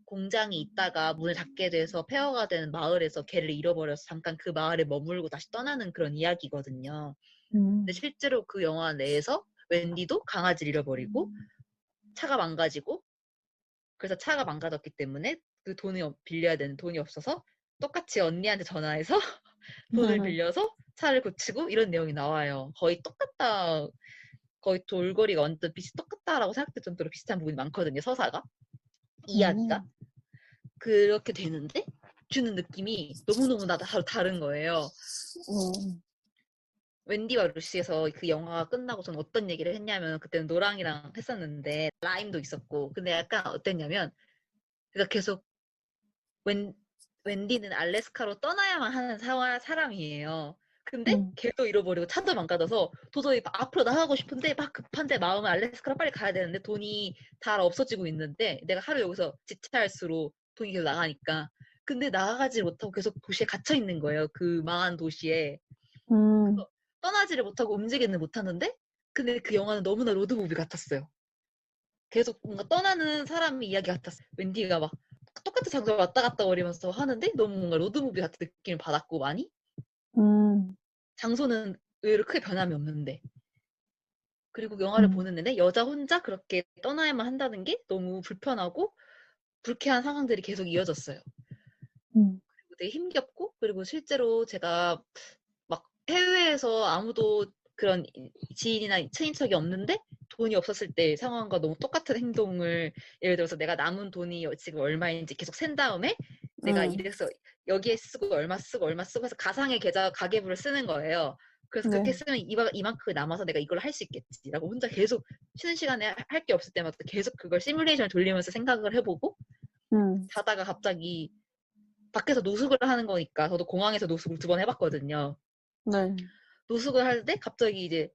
공장이 있다가 문을 닫게 돼서 폐허가 되는 마을에서 걔를 잃어버려서 잠깐 그 마을에 머물고 다시 떠나는 그런 이야기거든요. 근데 실제로 그 영화 내에서 웬디도 강아지를 잃어버리고 차가 망가지고 그래서 차가 망가졌기 때문에 그 돈을 빌려야 되는 돈이 없어서 똑같이 언니한테 전화해서 돈을 빌려서 차를 고치고 이런 내용이 나와요. 거의 똑같다. 거의 돌고리가 완전 똑같다라고 생각될 정도로 비슷한 부분이 많거든요. 서사가. 이야기가. 그렇게 되는데 주는 느낌이 너무너무 다른 거예요. 웬디와 루시에서 그 영화가 끝나고서는 어떤 얘기를 했냐면 그때는 노랑이랑 했었는데 라임도 있었고 근데 약간 어땠냐면 그러니까 계속 웬디는 알래스카로 떠나야만 하는 사람이에요. 근데 걔도 잃어버리고 차도 망가져서 도저히 앞으로 나가고 싶은데 막 급한데 마음은 알래스카로 빨리 가야 되는데 돈이 다 없어지고 있는데 내가 하루 여기서 지체할수록 돈이 계속 나가니까 근데 나가지 못하고 계속 도시에 갇혀 있는 거예요. 그 망한 도시에. 그래서 떠나지를 못하고 움직이는 못하는데 근데 그 영화는 너무나 로드무비 같았어요. 계속 뭔가 떠나는 사람의 이야기 같았어요. 웬디가 막 똑같은 장소를 왔다 갔다 거리면서 하는데 너무 뭔가 로드무비 같은 느낌을 받았고 많이 장소는 의외로 크게 변함이 없는데 그리고 영화를 보는 내내 여자 혼자 그렇게 떠나야만 한다는 게 너무 불편하고 불쾌한 상황들이 계속 이어졌어요. 그리고 되게 힘겹고 그리고 실제로 제가 막 해외에서 아무도 그런 지인이나 친인척이 없는데 돈이 없었을 때 상황과 너무 똑같은 행동을 예를 들어서 내가 남은 돈이 지금 얼마인지 계속 센 다음에 내가 이래서 여기에 쓰고 얼마 쓰고 얼마 쓰고 해서 가상의 계좌 가계부를 쓰는 거예요. 그래서 그렇게 쓰면 이만큼 남아서 내가 이걸 할 수 있겠지라고 혼자 계속 쉬는 시간에 할 게 없을 때마다 계속 그걸 시뮬레이션을 돌리면서 생각을 해보고 자다가 갑자기 밖에서 노숙을 하는 거니까 저도 공항에서 노숙을 2번 해봤거든요. 노숙을 할 때 갑자기 이제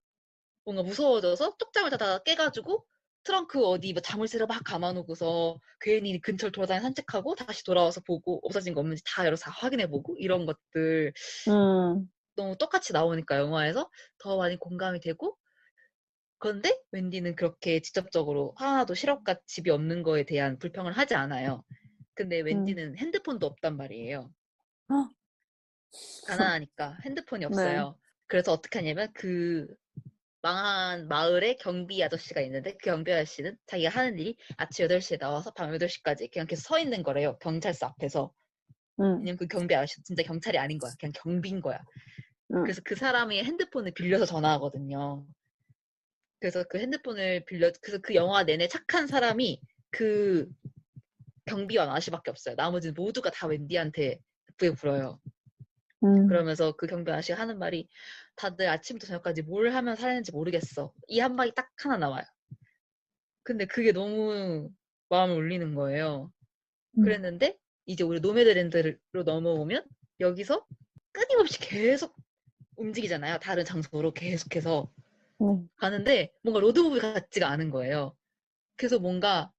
뭔가 무서워져서 쪽잠을 자다가 깨가지고 트렁크 어디 뭐 자물쇠를 막 감아놓고서 괜히 근처를 돌아다니 산책하고 다시 돌아와서 보고 없어진 거 없는지 다 열어서 다 확인해보고 이런 것들 너무 똑같이 나오니까 영화에서 더 많이 공감이 되고 그런데 웬디는 그렇게 직접적으로 하나도 실업과 집이 없는 거에 대한 불평을 하지 않아요. 근데 웬디는 핸드폰도 없단 말이에요. 가난하니까 핸드폰이 없어요. 그래서 어떻게 하냐면 그 망한 마을에 경비 아저씨가 있는데 그 경비 아저씨는 자기가 하는 일이 아침 8시에 나와서 밤 8시까지 그냥 계속 서 있는 거래요. 경찰서 앞에서. 왜냐면 그 경비 아저씨 진짜 경찰이 아닌 거야. 그냥 경비인 거야. 그래서 그 사람이 핸드폰을 빌려서 전화하거든요. 그래서 그 핸드폰을 그래서 그 영화 내내 착한 사람이 그 경비원 아저씨밖에 없어요. 나머지는 모두가 다 웬디한테 나쁘게 굴어요. 그러면서 그 경비 아저씨가 하는 말이 다들 아침부터 저녁까지 뭘 하면 살았는지 모르겠어. 이 한마디 딱 하나 나와요. 근데 그게 너무 마음을 울리는 거예요. 그랬는데 이제 우리 노매드랜드로 넘어오면 여기서 끊임없이 계속 움직이잖아요. 다른 장소로 계속해서 가는데 뭔가 로드무비 같지가 않은 거예요. 그래서 뭔가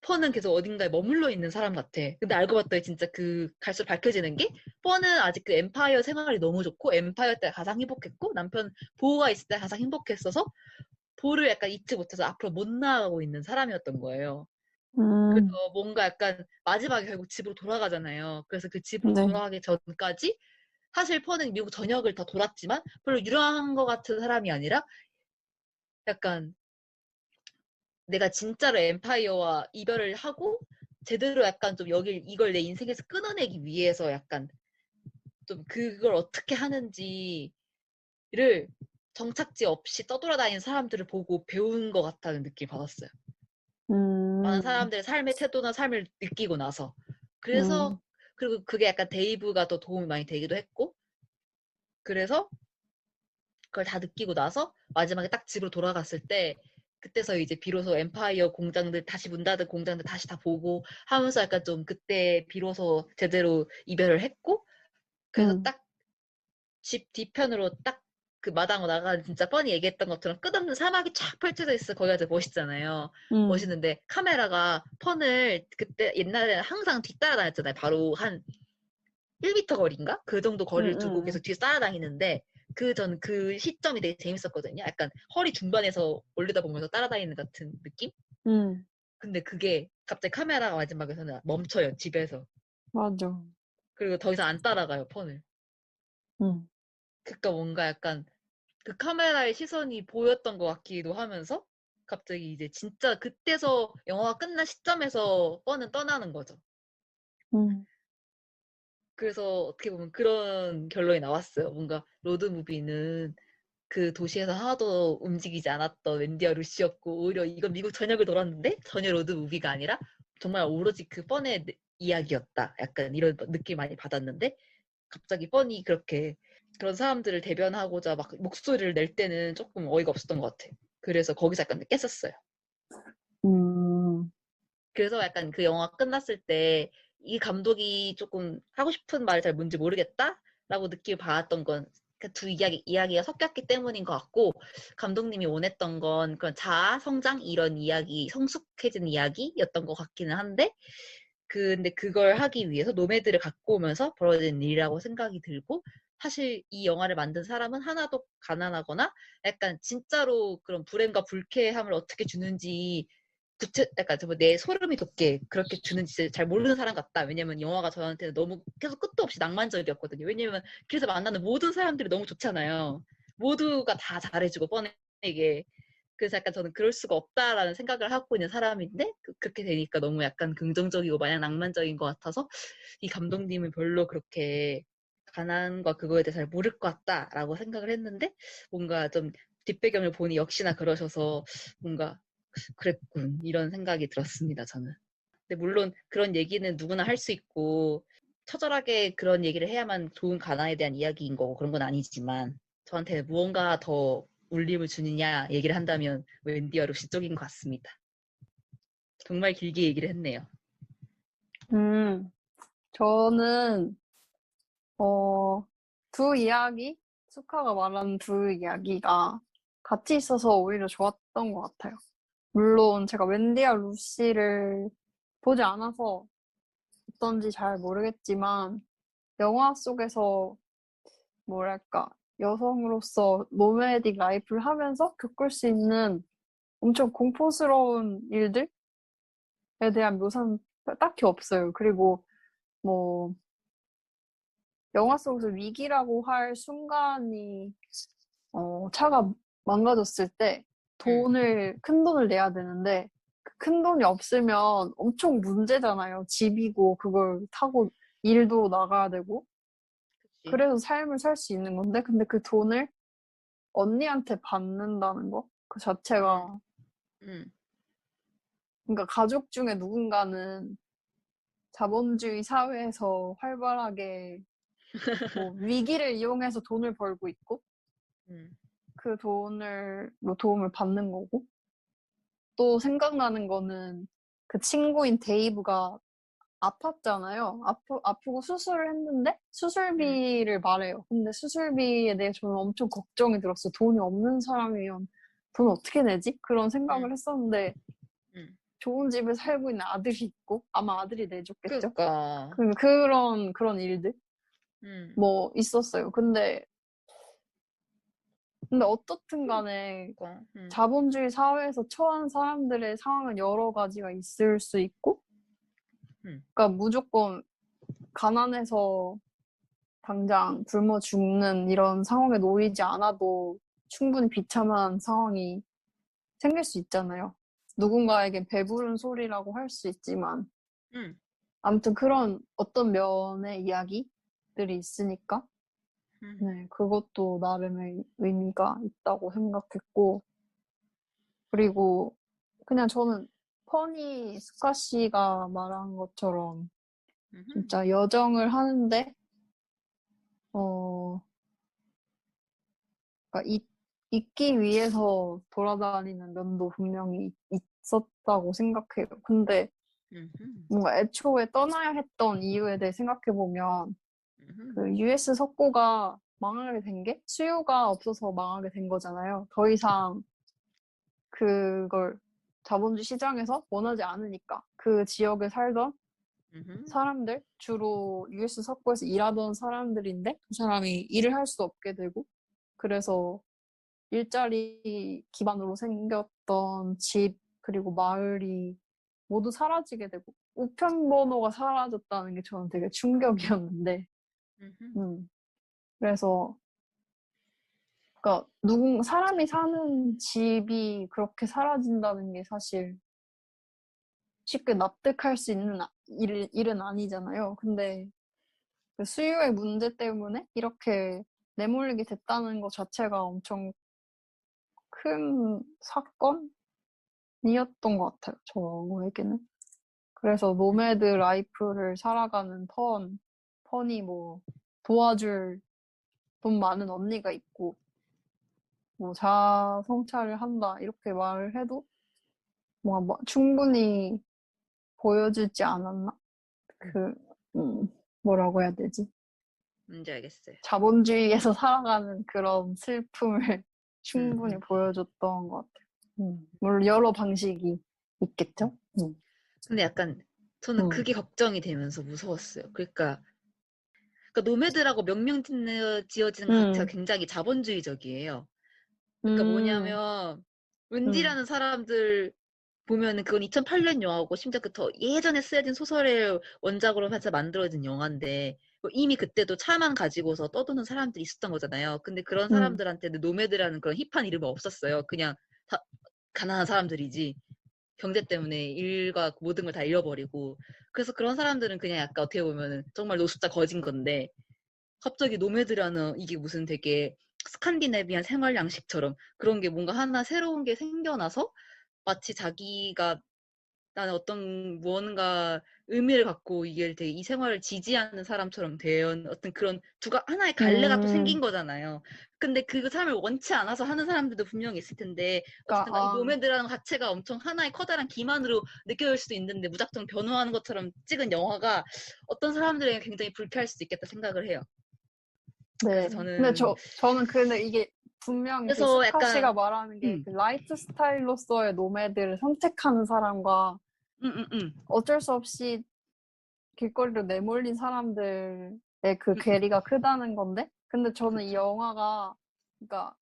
펀은 계속 어딘가에 머물러 있는 사람 같아. 근데 알고 봤더니 진짜 그 갈수록 밝혀지는 게 펀은 아직 그 엠파이어 생활이 너무 좋고 엠파이어 때 가장 행복했고 남편 보호가 있을 때 가장 행복했어서 보를 약간 잊지 못해서 앞으로 못 나아가고 있는 사람이었던 거예요. 그래서 뭔가 약간 마지막에 결국 집으로 돌아가잖아요. 그래서 그 집으로 돌아가기 전까지 사실 펀은 미국 전역을 다 돌았지만 별로 유명한 것 같은 사람이 아니라 약간 내가 진짜로 엠파이어와 이별을 하고 제대로 약간 좀 이걸 내 인생에서 끊어내기 위해서 약간 좀 그걸 어떻게 하는지를 정착지 없이 떠돌아다니는 사람들을 보고 배운 것 같다는 느낌을 받았어요. 많은 사람들의 삶의 태도나 삶을 느끼고 나서. 그래서 그리고 그게 약간 데이브가 더 도움이 많이 되기도 했고 그래서 그걸 다 느끼고 나서 마지막에 딱 집으로 돌아갔을 때 그때서 이제 비로소 엠파이어 공장들 다시 문 닫은 공장들 다시 다 보고 하면서 약간 좀 그때 비로소 제대로 이별을 했고 그래서 딱 집 뒤편으로 딱 그 마당 나가 진짜 뻔히 얘기했던 것처럼 끝없는 사막이 쫙 펼쳐져 있어. 거기가 되게 멋있잖아요. 멋있는데 카메라가 폰을 그때 옛날에는 항상 뒤따라다녔잖아요. 바로 한 1m 거리인가? 그 정도 거리를 두고 계속 뒤에 따라다니는데 저는 그 시점이 되게 재밌었거든요. 약간 허리 중반에서 올려다보면서 따라다니는 같은 느낌? 근데 그게 갑자기 카메라가 마지막에서는 멈춰요. 집에서. 맞아. 그리고 더 이상 안 따라가요. 폰을. 응. 그러니까 뭔가 약간 그 카메라의 시선이 보였던 것 같기도 하면서 갑자기 이제 진짜 그때서 영화가 끝난 시점에서 뻔은 떠나는 거죠. 응. 그래서 어떻게 보면 그런 결론이 나왔어요. 뭔가 로드무비는 그 도시에서 하나도 움직이지 않았던 웬디와 루시였고 오히려 이건 미국 전역을 돌았는데 전혀 로드무비가 아니라 정말 오로지 그 뻔의 이야기였다. 약간 이런 느낌 많이 받았는데 갑자기 뻔히 그렇게 그런 사람들을 대변하고자 막 목소리를 낼 때는 조금 어이가 없었던 것 같아. 그래서 거기서 약간 깼었어요. 음. 그래서 약간 그 영화 끝났을 때 이 감독이 조금 하고 싶은 말이 잘 뭔지 모르겠다라고 느끼고 봤던 건 두 이야기가 섞였기 때문인 것 같고 감독님이 원했던 건 그런 자아 성장 이런 이야기, 성숙해진 이야기였던 것 같기는 한데 근데 그걸 하기 위해서 노매드를 갖고 오면서 벌어진 일이라고 생각이 들고 사실 이 영화를 만든 사람은 하나도 가난하거나 약간 진짜로 그런 불행과 불쾌함을 어떻게 주는지 약간 내 소름이 돋게 그렇게 주는지 잘 모르는 사람 같다. 왜냐면 영화가 저한테는 너무 계속 끝도 없이 낭만적이었거든요. 왜냐면 길에서 만나는 모든 사람들이 너무 좋잖아요. 모두가 다 잘해주고 뻔하게. 그래서 약간 저는 그럴 수가 없다라는 생각을 하고 있는 사람인데 그렇게 되니까 너무 약간 긍정적이고 마냥 낭만적인 것 같아서 이 감독님은 별로 그렇게 가난과 그거에 대해 잘 모를 것 같다라고 생각을 했는데 뭔가 좀 뒷배경을 보니 역시나 그러셔서 뭔가 그랬군 이런 생각이 들었습니다. 저는. 근데 물론 그런 얘기는 누구나 할 수 있고 처절하게 그런 얘기를 해야만 좋은 가나에 대한 이야기인 거고 그런 건 아니지만 저한테 무언가 더 울림을 주느냐 얘기를 한다면 웬디와 루시 쪽인 것 같습니다. 정말 길게 얘기를 했네요. 저는 두 이야기, 수카가 말하는 두 이야기가 같이 있어서 오히려 좋았던 것 같아요. 물론 제가 웬디와 루시를 보지 않아서 어떤지 잘 모르겠지만 영화 속에서 뭐랄까 여성으로서 노매딕 라이프를 하면서 겪을 수 있는 엄청 공포스러운 일들에 대한 묘사는 딱히 없어요. 그리고 뭐 영화 속에서 위기라고 할 순간이 차가 망가졌을 때 큰 돈을 내야 되는데 그 큰 돈이 없으면 엄청 문제잖아요. 집이고 그걸 타고 일도 나가야 되고 그치? 그래서 삶을 살 수 있는 건데 근데 그 돈을 언니한테 받는다는 거? 그 자체가 음. 그러니까 가족 중에 누군가는 자본주의 사회에서 활발하게 뭐 위기를 이용해서 돈을 벌고 있고 음. 그 돈을 뭐 도움을 받는 거고 또 생각나는 거는 그 친구인 데이브가 아팠잖아요. 아프고 수술을 했는데 수술비를 말해요. 근데 수술비에 대해 저는 엄청 걱정이 들었어요. 돈이 없는 사람이면 돈 어떻게 내지? 그런 생각을 했었는데 음. 좋은 집에 살고 있는 아들이 있고 아마 아들이 내줬겠죠. 그러니까. 그런 일들 음. 뭐 있었어요. 근데 어떻든 간에 그러니까. 자본주의 사회에서 처한 사람들의 상황은 여러 가지가 있을 수 있고, 그러니까 무조건 가난해서 당장 굶어 죽는 이런 상황에 놓이지 않아도 충분히 비참한 상황이 생길 수 있잖아요. 누군가에겐 배부른 소리라고 할 수 있지만, 아무튼 그런 어떤 면의 이야기들이 있으니까, 네, 그것도 나름의 의미가 있다고 생각했고, 그리고 그냥 저는 퍼니 스카 씨가 말한 것처럼 진짜 여정을 하는데 그러니까 있기 위해서 돌아다니는 면도 분명히 있었다고 생각해요. 근데 뭔가 애초에 떠나야 했던 이유에 대해 생각해 보면 그 US 석고가 망하게 된 게 수요가 없어서 망하게 된 거잖아요. 더 이상 그걸 자본주의 시장에서 원하지 않으니까 그 지역에 살던 음흠. 사람들, 주로 US 석부에서 일하던 사람들인데 그 사람이 일을 할 수 없게 되고 그래서 일자리 기반으로 생겼던 집 그리고 마을이 모두 사라지게 되고 우편번호가 사라졌다는 게 저는 되게 충격이었는데 음흠. 그래서 그러니까 사람이 사는 집이 그렇게 사라진다는 게 사실 쉽게 납득할 수 있는 일은 아니잖아요. 근데 그 수요의 문제 때문에 이렇게 내몰리게 됐다는 것 자체가 엄청 큰 사건이었던 것 같아요. 저에게는. 그래서 노매드 라이프를 살아가는 펀이 뭐 도와줄 돈 많은 언니가 있고 뭐 자아성찰을 한다 이렇게 말을 해도 뭔가 충분히 보여주지 않았나? 그 뭐라고 해야 되지? 뭔지 알겠어요. 자본주의에서 살아가는 그런 슬픔을 충분히 음. 보여줬던 것 같아요. 물론 여러 방식이 있겠죠? 근데 약간 저는 그게 걱정이 되면서 무서웠어요. 그러니까 노매드라고 명명 지어지는 것 자체가 굉장히 자본주의적이에요. 그러니까 뭐냐면 웬디라는 사람들 보면은 그건 2008년 영화고 심지어 그 더 예전에 쓰여진 소설을 원작으로 해서 만들어진 영화인데 이미 그때도 차만 가지고서 떠도는 사람들이 있었던 거잖아요. 근데 그런 사람들한테는 노매드라는 그런 힙한 이름은 없었어요. 그냥 다 가난한 사람들이지. 경제 때문에 일과 모든 걸 다 잃어버리고 그래서 그런 사람들은 그냥 약간 어떻게 보면은 정말 노숙자 거진 건데 갑자기 노매드라는 이게 무슨 되게 스칸디네비안 생활 양식처럼 그런 게 뭔가 하나 새로운 게 생겨나서 마치 자기가 나는 어떤 무언가 의미를 갖고 이게 되게 이 생활을 지지하는 사람처럼 된 어떤 그런 하나의 갈래가 또 생긴 거잖아요. 근데 그 삶을 원치 않아서 하는 사람들도 분명히 있을 텐데 어쨌든 이 노매드라는 자체가 엄청 하나의 커다란 기만으로 느껴질 수도 있는데 무작정 변호하는 것처럼 찍은 영화가 어떤 사람들에게 굉장히 불쾌할 수도 있겠다 생각을 해요. 네. 그래서 근데 저는 근데 이게 분명히 그 그래서 스카 씨가 약간 말하는 게 그 라이프 스타일로서의 노매드를 선택하는 사람과 어쩔 수 없이 길거리로 내몰린 사람들의 그 괴리가 크다는 건데 근데 저는 이 영화가 그러니까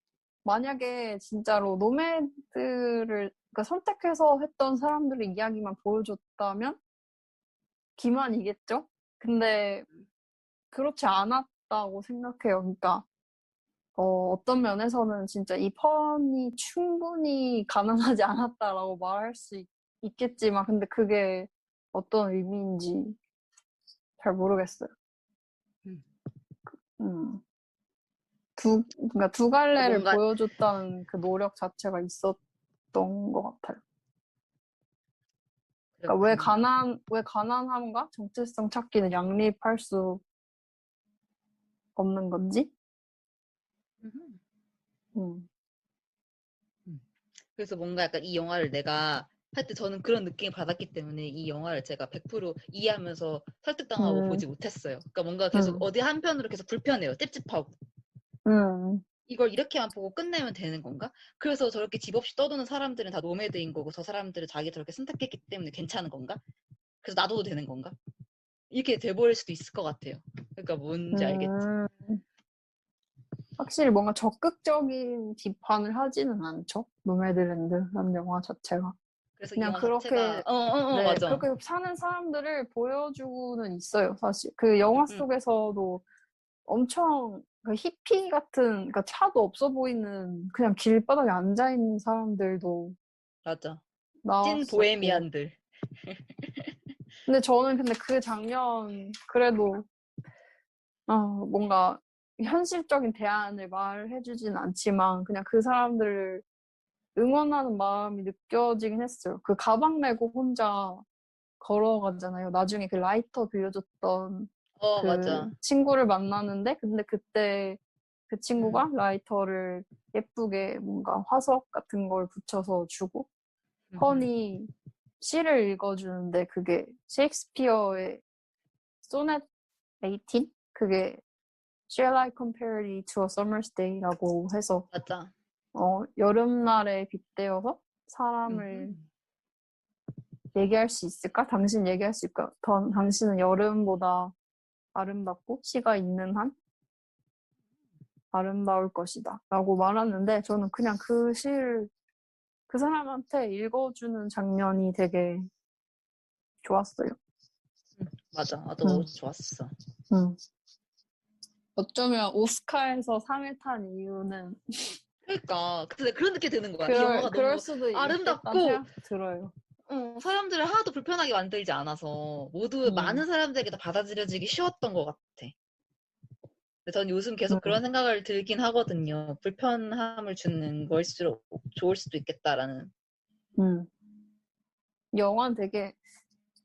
만약에 진짜로 노매드를 그러니까 선택해서 했던 사람들의 이야기만 보여줬다면 기만이겠죠? 근데 그렇지 않았다고 생각해요. 그러니까 어떤 면에서는 진짜 이 펀이 충분히 가난하지 않았다라고 말할 수 있겠지만 근데 그게 어떤 의미인지 잘 모르겠어요. 음. 그러니까 두 갈래를 뭔가 보여줬다는 그 노력 자체가 있었던 것 같아요. 그러니까 왜 가난함과 정체성 찾기는 양립할 수 없는 건지? 음. 그래서 뭔가 약간 이 영화를 내가 할 때 저는 그런 느낌을 받았기 때문에 이 영화를 제가 100% 이해하면서 설득당하고 보지 못했어요. 그러니까 뭔가 계속 어디 한편으로 계속 불편해요. 찝찝하고. 이걸 이렇게만 보고 끝내면 되는 건가? 그래서 저렇게 집 없이 떠도는 사람들은 다 노매드인 거고 저 사람들은 자기 저렇게 선택했기 때문에 괜찮은 건가? 그래서 놔둬도 되는 건가? 이렇게 돼버릴 수도 있을 것 같아요. 그러니까 뭔지 알겠지? 확실히 뭔가 적극적인 비판을 하지는 않죠. 노매드랜드라는 영화 자체가. 그래서 이 그냥 영화 그렇게 자체가 네, 맞아. 그렇게 사는 사람들을 보여주고는 있어요, 사실. 그 영화 속에서도 엄청 그 히피 같은, 그러니까 차도 없어 보이는 그냥 길바닥에 앉아 있는 사람들도 맞아. 찐 나왔었고. 보헤미안들. 근데 저는 그 장면 그래도 뭔가 현실적인 대안을 말해주진 않지만 그냥 그 사람들을 응원하는 마음이 느껴지긴 했어요. 그 가방 메고 혼자 걸어가잖아요. 나중에 그 라이터 빌려줬던 그 맞아. 친구를 만나는데 근데 그때 그 친구가 라이터를 예쁘게 뭔가 화석 같은 걸 붙여서 주고 펀이 시를 읽어주는데 그게 셰익스피어의 소넷 18? 그게 Shall I compare it to a summer's day라고 해서 맞아. 여름날에 빗대어서 사람을 얘기할 수 있을까? 당신 얘기할 수 있을까? 당신은 여름보다 아름답고 씨가 있는 한 아름다울 것이다 라고 말하는데 저는 그냥 그 사람한테 읽어주는 장면이 되게 좋았어요. 맞아. 나도 좋았어. 어쩌면 오스카에서 상을 탄 이유는 그러니까 근데 그런 느낌이 드는 거야. 이 영화가 그럴 너무 수도 아름답고 있겠다는 생각도 들어요. 사람들을 하나도 불편하게 만들지 않아서 모두 많은 사람들에게 다 받아들여지기 쉬웠던 것 같아. 근데 전 요즘 계속 그런 생각을 들긴 하거든요. 불편함을 주는 걸수록 좋을 수도 있겠다라는. 영화는 되게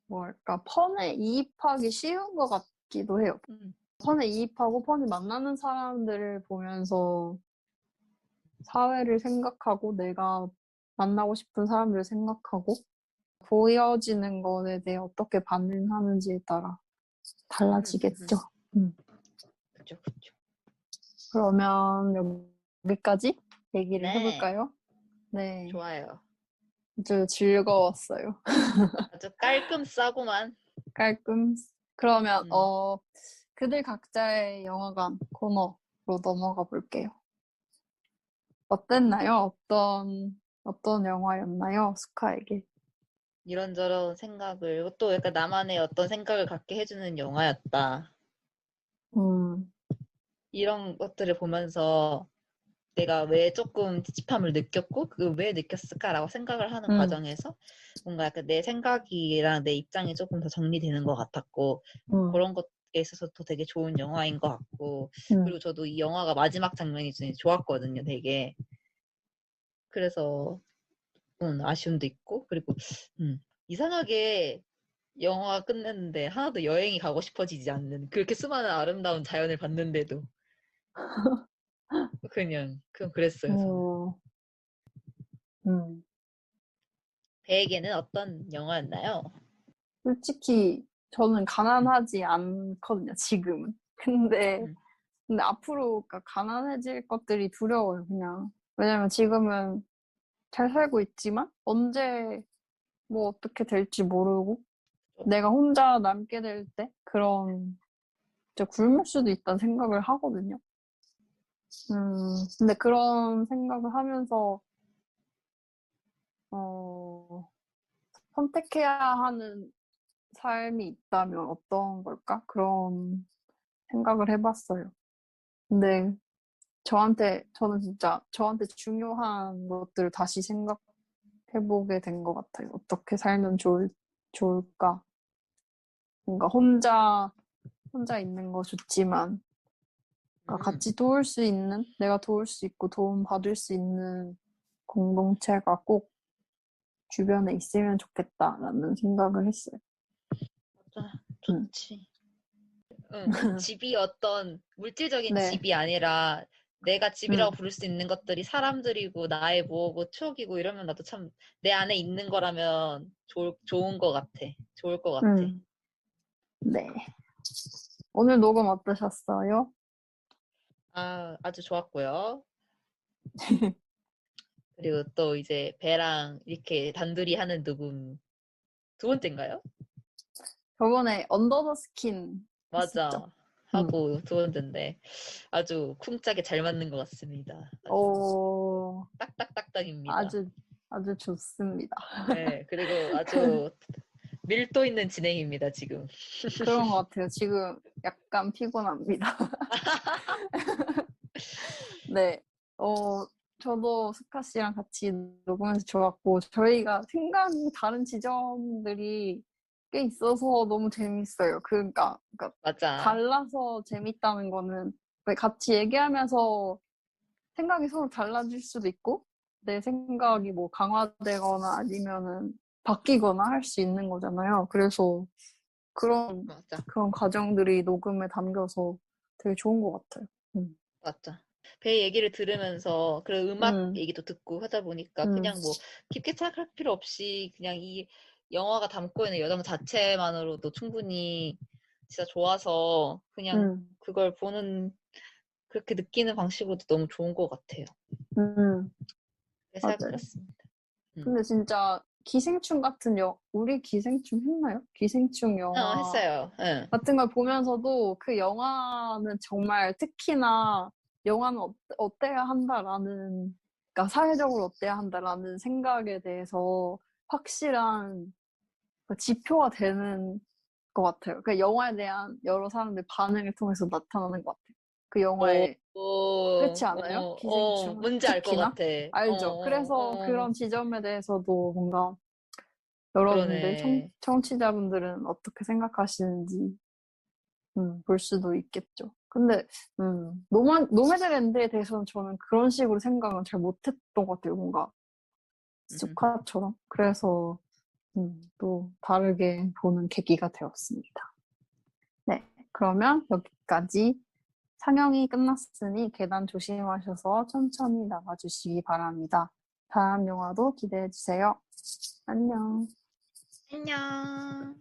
뭐랄까 펀에 이입하기 쉬운 것 같기도 해요. 펀에 이입하고 펀이 만나는 사람들을 보면서 사회를 생각하고 내가 만나고 싶은 사람들을 생각하고 보여지는 것에 대해 어떻게 반응하는지에 따라 달라지겠죠. 그렇죠. 그러면 여기까지 얘기를 네. 해볼까요? 네. 좋아요. 아주 즐거웠어요. 아주 깔끔 싸고만. 깔끔. 그러면 그들 각자의 영화관 코너로 넘어가 볼게요. 어땠나요? 어떤 영화였나요? 스카에게. 이런저런 생각을 또 약간 나만의 어떤 생각을 갖게 해주는 영화였다. 이런 것들을 보면서 내가 왜 조금 찝찝함을 느꼈고 그 왜 느꼈을까라고 생각을 하는 과정에서 뭔가 약간 내 생각이랑 내 입장이 조금 더 정리되는 것 같았고 그런 것에 있어서도 되게 좋은 영화인 것 같고 그리고 저도 이 영화가 마지막 장면이 좋았거든요, 되게. 그래서 아쉬움도 있고 그리고 이상하게 영화가 끝냈는데 하나도 여행이 가고 싶어지지 않는 그렇게 수많은 아름다운 자연을 봤는데도 그냥 그랬어요. 저는. 배에게는 어떤 영화였나요? 솔직히 저는 가난하지 않거든요, 지금은. 근데 앞으로 가난해질 것들이 두려워요, 그냥. 왜냐면 지금은 잘 살고 있지만 언제 뭐 어떻게 될지 모르고 내가 혼자 남게 될 때 그런 진짜 굶을 수도 있다는 생각을 하거든요. 근데 그런 생각을 하면서 선택해야 하는 삶이 있다면 어떤 걸까? 그런 생각을 해봤어요. 근데 저는 진짜 저한테 중요한 것들을 다시 생각해보게 된 것 같아요. 어떻게 살면 좋을까? 뭔가 혼자 있는 거 좋지만, 같이 도울 수 있는, 내가 도울 수 있고 도움 받을 수 있는 공동체가 꼭 주변에 있으면 좋겠다라는 생각을 했어요. 맞아, 좋지. 집이 어떤 물질적인 네. 집이 아니라 내가 집이라고 부를 수 있는 것들이 사람들이고 나의 뭐고 추억이고 이러면 나도 참 내 안에 있는 거라면 좋은 것 같아. 좋을 것 같아. 네. 오늘 녹음 어떠셨어요? 아주 좋았고요. 그리고 또 이제 배랑 이렇게 단둘이 하는 녹음 두 번째인가요? 저번에 언더 더 스킨 맞아. 했었죠? 하고 두 번째인데 아주 쿵짝에 잘 맞는 것 같습니다. 딱딱딱딱입니다. 아주 좋습니다. 네, 그리고 아주 밀도 있는 진행입니다, 지금. 그런 것 같아요. 지금 약간 피곤합니다. 네. 저도 스카 씨랑 같이 녹음해서 좋았고, 저희가 생각이 다른 지점들이 꽤 있어서 너무 재밌어요. 그러니까 맞아. 달라서 재밌다는 거는 왜 같이 얘기하면서 생각이 서로 달라질 수도 있고, 내 생각이 뭐 강화되거나 아니면은 바뀌거나 할 수 있는 거잖아요. 그래서 맞아. 그런 과정들이 녹음에 담겨서 되게 좋은 것 같아요. 맞아. 배 얘기를 들으면서 그 음악 얘기도 듣고 하다 보니까 그냥 뭐 깊게 생각할 필요 없이 그냥 이 영화가 담고 있는 여정 자체만으로도 충분히 진짜 좋아서 그냥 음, 그걸 보는 그렇게 느끼는 방식으로도 너무 좋은 것 같아요. 음, 그래서 맞아요. 그렇습니다. 근데 진짜 기생충 같은 우리 기생충 했나요? 기생충 영화 했어요. 응. 같은 걸 보면서도 그 영화는 정말 특히나 영화는 어때야 한다라는, 그러니까 사회적으로 어때야 한다라는 생각에 대해서 확실한 그 지표가 되는 것 같아요. 그 영화에 대한 여러 사람들 반응을 통해서 나타나는 것 같아요. 그 오, 영화에. 그렇지 않아요? 기생충 뭔지 알 것 특히나? 같아. 알죠? 그래서 그런 지점에 대해서도 뭔가 여러분들, 그러네. 청취자분들은 어떻게 생각하시는지 볼 수도 있겠죠. 근데 노매드랜드에 대해서는 저는 그런 식으로 생각은 잘 못했던 것 같아요. 뭔가 스카처럼. 그래서 또 다르게 보는 계기가 되었습니다. 네, 그러면 여기까지 상영이 끝났으니 계단 조심하셔서 천천히 나가주시기 바랍니다. 다음 영화도 기대해주세요. 안녕. 안녕.